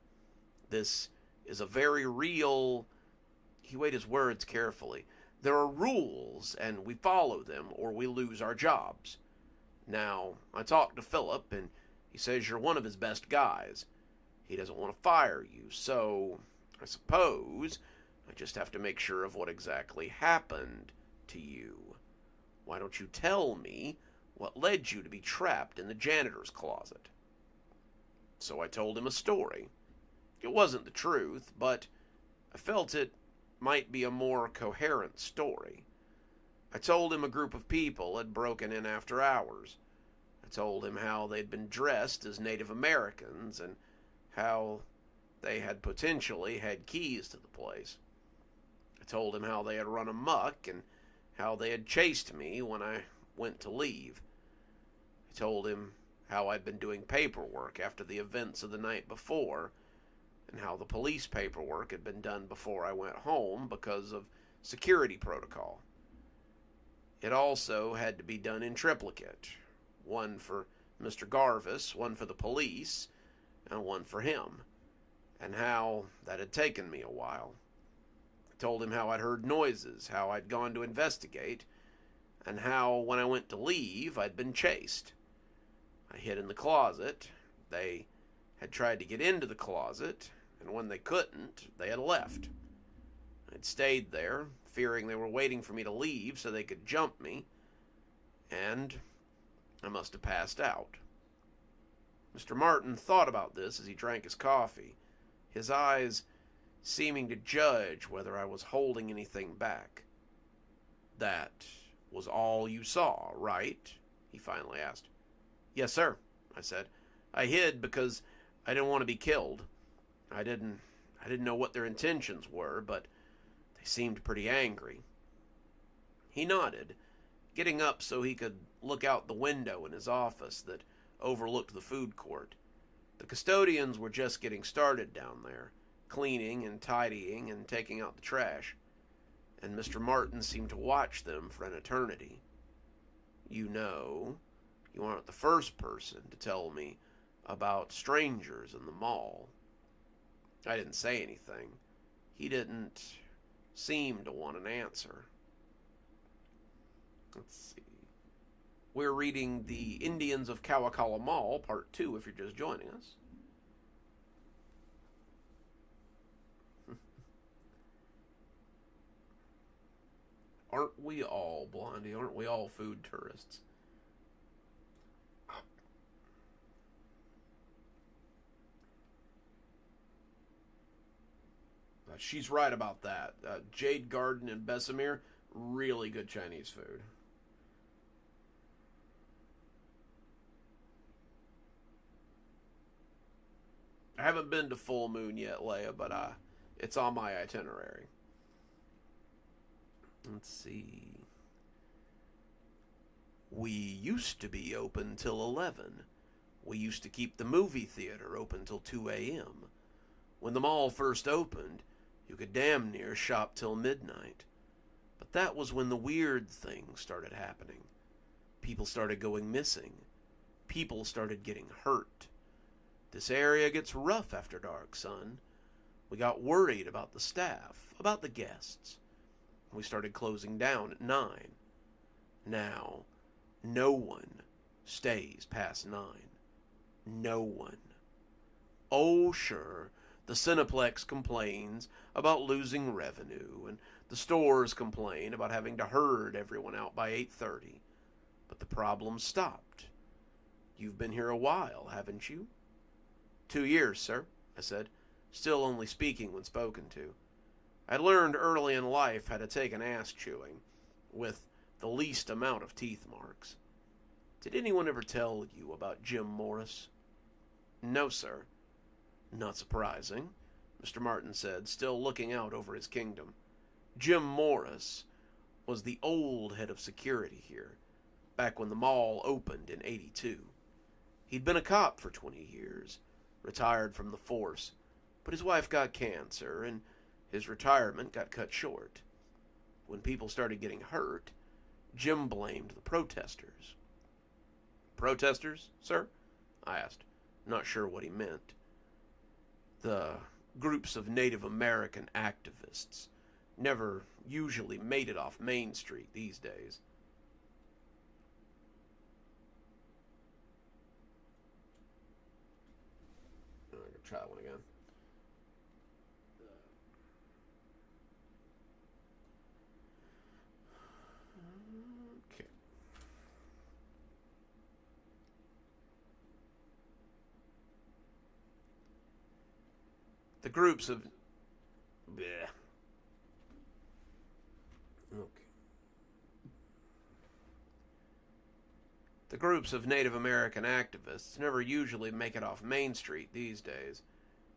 This is a very real... He weighed his words carefully. There are rules, and we follow them, or we lose our jobs. Now, I talked to Philip, and he says you're one of his best guys. He doesn't want to fire you, so I suppose I just have to make sure of what exactly happened to you. Why don't you tell me what led you to be trapped in the janitor's closet? So I told him a story. It wasn't the truth, but I felt it might be a more coherent story. I told him a group of people had broken in after hours. I told him how they'd been dressed as Native Americans and how they had potentially had keys to the place. I told him how they had run amok and how they had chased me when I went to leave. I told him how I'd been doing paperwork after the events of the night before, and how the police paperwork had been done before I went home because of security protocol. It also had to be done in triplicate, one for Mr. Garvis, one for the police, and one for him, and how that had taken me a while. I told him how I'd heard noises, how I'd gone to investigate, and how when I went to leave, I'd been chased. I hid in the closet. They had tried to get into the closet, and when they couldn't, they had left. I'd stayed there, fearing they were waiting for me to leave so they could jump me, and I must have passed out. Mr. Martin thought about this as he drank his coffee, his eyes seeming to judge whether I was holding anything back. That was all you saw, right? He finally asked. Yes, sir, I said. I hid because I didn't want to be killed. I didn't know what their intentions were, but they seemed pretty angry. He nodded, getting up so he could look out the window in his office that overlooked the food court. The custodians were just getting started down there, cleaning and tidying and taking out the trash, and Mr. Martin seemed to watch them for an eternity. You know, you aren't the first person to tell me about strangers in the mall. I didn't say anything. He didn't seem to want an answer. Let's see. We're reading The Indians of Kawakala Mall, Part 2, if you're just joining us. Aren't we all, Blondie? Aren't we all food tourists? She's right about that. Jade Garden and Bessemer, really good Chinese food. I haven't been to Full Moon yet, Leia, but it's on my itinerary. Let's see. We used to be open till 11. We used to keep the movie theater open till 2 a.m. When the mall first opened, you could damn near shop till midnight. But that was when the weird things started happening. People started going missing. People started getting hurt. This area gets rough after dark, son. We got worried about the staff, about the guests. We started closing down at 9. Now, no one stays past 9. No one. Oh, sure, the Cineplex complains about losing revenue, and the stores complain about having to herd everyone out by 8:30. But the problem stopped. You've been here a while, haven't you? 2 years, sir, I said, still only speaking when spoken to. I learned early in life how to take an ass chewing, with the least amount of teeth marks. Did anyone ever tell you about Jim Morris? No, sir. Not surprising, Mr. Martin said, still looking out over his kingdom. Jim Morris was the old head of security here, back when the mall opened in '82. He'd been a cop for 20 years, retired from the force, but his wife got cancer, and his retirement got cut short. When people started getting hurt, Jim blamed the protesters. Protesters, sir? I asked, not sure what he meant. The groups of Native American activists never usually made it off Main Street these days. I'm going to try that one again. Okay. The groups of... Bleh. Okay. The groups of Native American activists never usually make it off Main Street these days,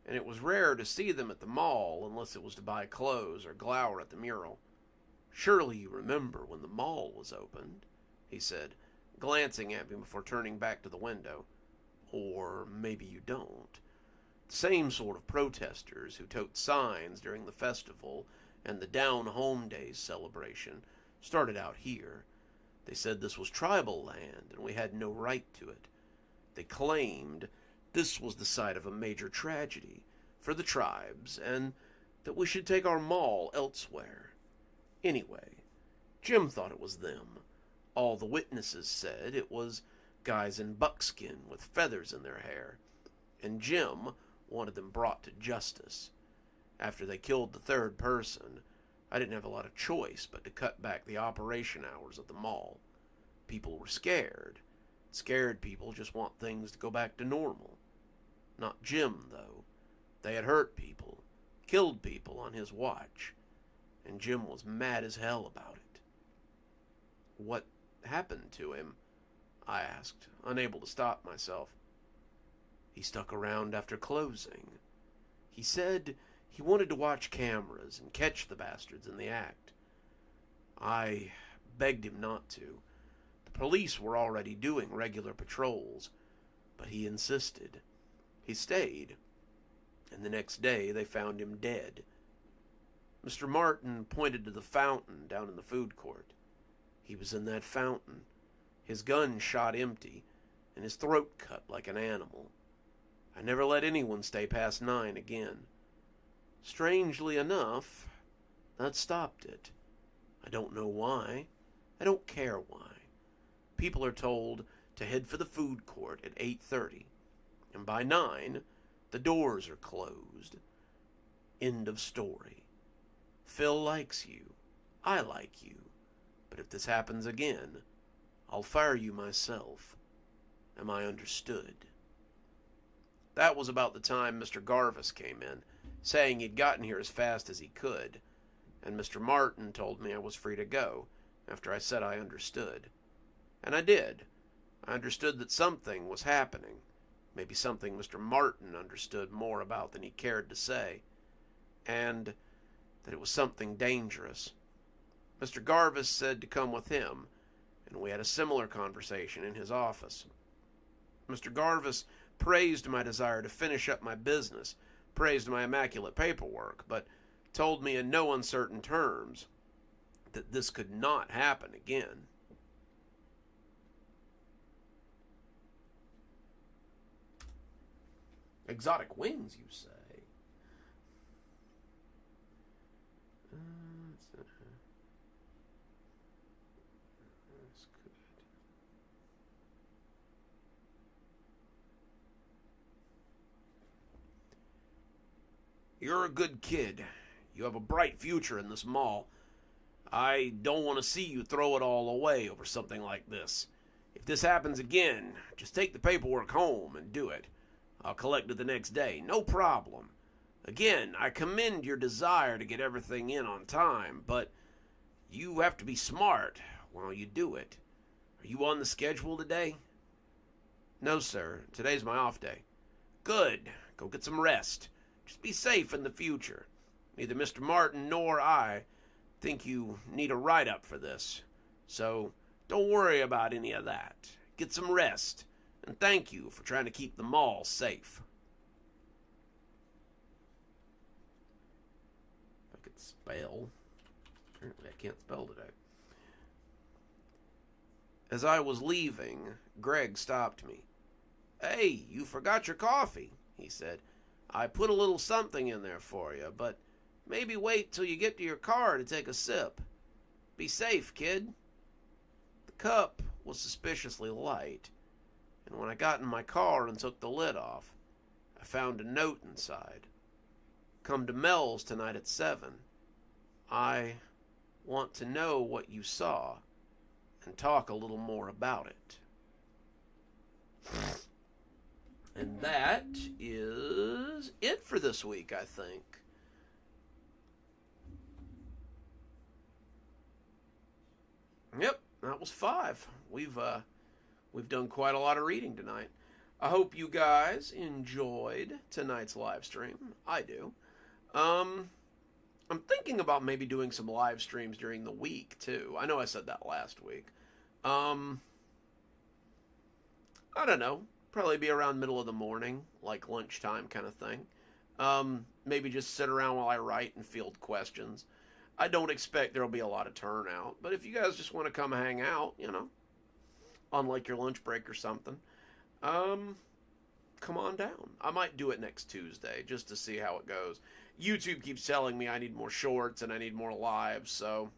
and it was rare to see them at the mall unless it was to buy clothes or glower at the mural. Surely you remember when the mall was opened, he said, glancing at me before turning back to the window. Or maybe you don't. The same sort of protesters who tote signs during the festival and the Down Home Days celebration started out here. They said this was tribal land and we had no right to it. They claimed this was the site of a major tragedy for the tribes and that we should take our mall elsewhere. Anyway, Jim thought it was them. All the witnesses said it was guys in buckskin with feathers in their hair, and Jim wanted them brought to justice. After they killed the third person, I didn't have a lot of choice but to cut back the operation hours at the mall. People were scared. Scared people just want things to go back to normal. Not Jim, though. They had hurt people, killed people on his watch, and Jim was mad as hell about it. What happened to him? I asked, unable to stop myself. He stuck around after closing. He said he wanted to watch cameras and catch the bastards in the act. I begged him not to. The police were already doing regular patrols, but he insisted. He stayed, and the next day they found him dead. Mr. Martin pointed to the fountain down in the food court. He was in that fountain, his gun shot empty, and his throat cut like an animal. I never let anyone stay past 9 again. Strangely enough, that stopped it. I don't know why. I don't care why. People are told to head for the food court at 8:30, and by 9, the doors are closed. End of story. Phil likes you. I like you. But if this happens again, I'll fire you myself. Am I understood? That was about the time Mr. Garvis came in, saying he'd gotten here as fast as he could, and Mr. Martin told me I was free to go, after I said I understood. And I did. I understood that something was happening, maybe something Mr. Martin understood more about than he cared to say, and that it was something dangerous. Mr. Garvis said to come with him, and we had a similar conversation in his office. Mr. Garvis praised my desire to finish up my business, praised my immaculate paperwork, but told me in no uncertain terms that this could not happen again. Exotic wings, you say? That's good. You're a good kid. You have a bright future in this mall. I don't want to see you throw it all away over something like this. If this happens again, just take the paperwork home and do it. I'll collect it the next day. No problem. Again, I commend your desire to get everything in on time, but you have to be smart while you do it. Are you on the schedule today? No, sir. Today's my off day. Good. Go get some rest. Just be safe in the future. Neither Mr. Martin nor I think you need a write-up for this. So don't worry about any of that. Get some rest. And thank you for trying to keep the mall safe. If I could spell. Apparently I can't spell today. As I was leaving, Greg stopped me. Hey, you forgot your coffee, he said. I put a little something in there for you, but maybe wait till you get to your car to take a sip. Be safe, kid. The cup was suspiciously light, and when I got in my car and took the lid off, I found a note inside. Come to Mel's tonight at 7. I want to know what you saw and talk a little more about it. And that is it for this week, I think. Yep, that was 5. We've done quite a lot of reading tonight. I hope you guys enjoyed tonight's live stream. I do. I'm thinking about maybe doing some live streams during the week too. I know I said that last week. I don't know. Probably be around middle of the morning, like lunchtime kind of thing. Maybe just sit around while I write and field questions. I don't expect there'll be a lot of turnout, but if you guys just want to come hang out, on like your lunch break or something, come on down. I might do it next Tuesday just to see how it goes. YouTube keeps telling me I need more shorts and I need more lives, so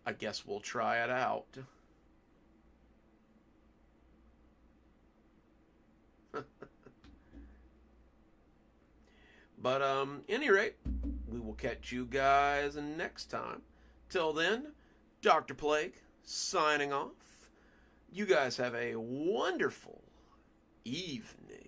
I guess we'll try it out. But any rate, we will catch you guys next time. Till then, Dr. Plague signing off. You guys have a wonderful evening.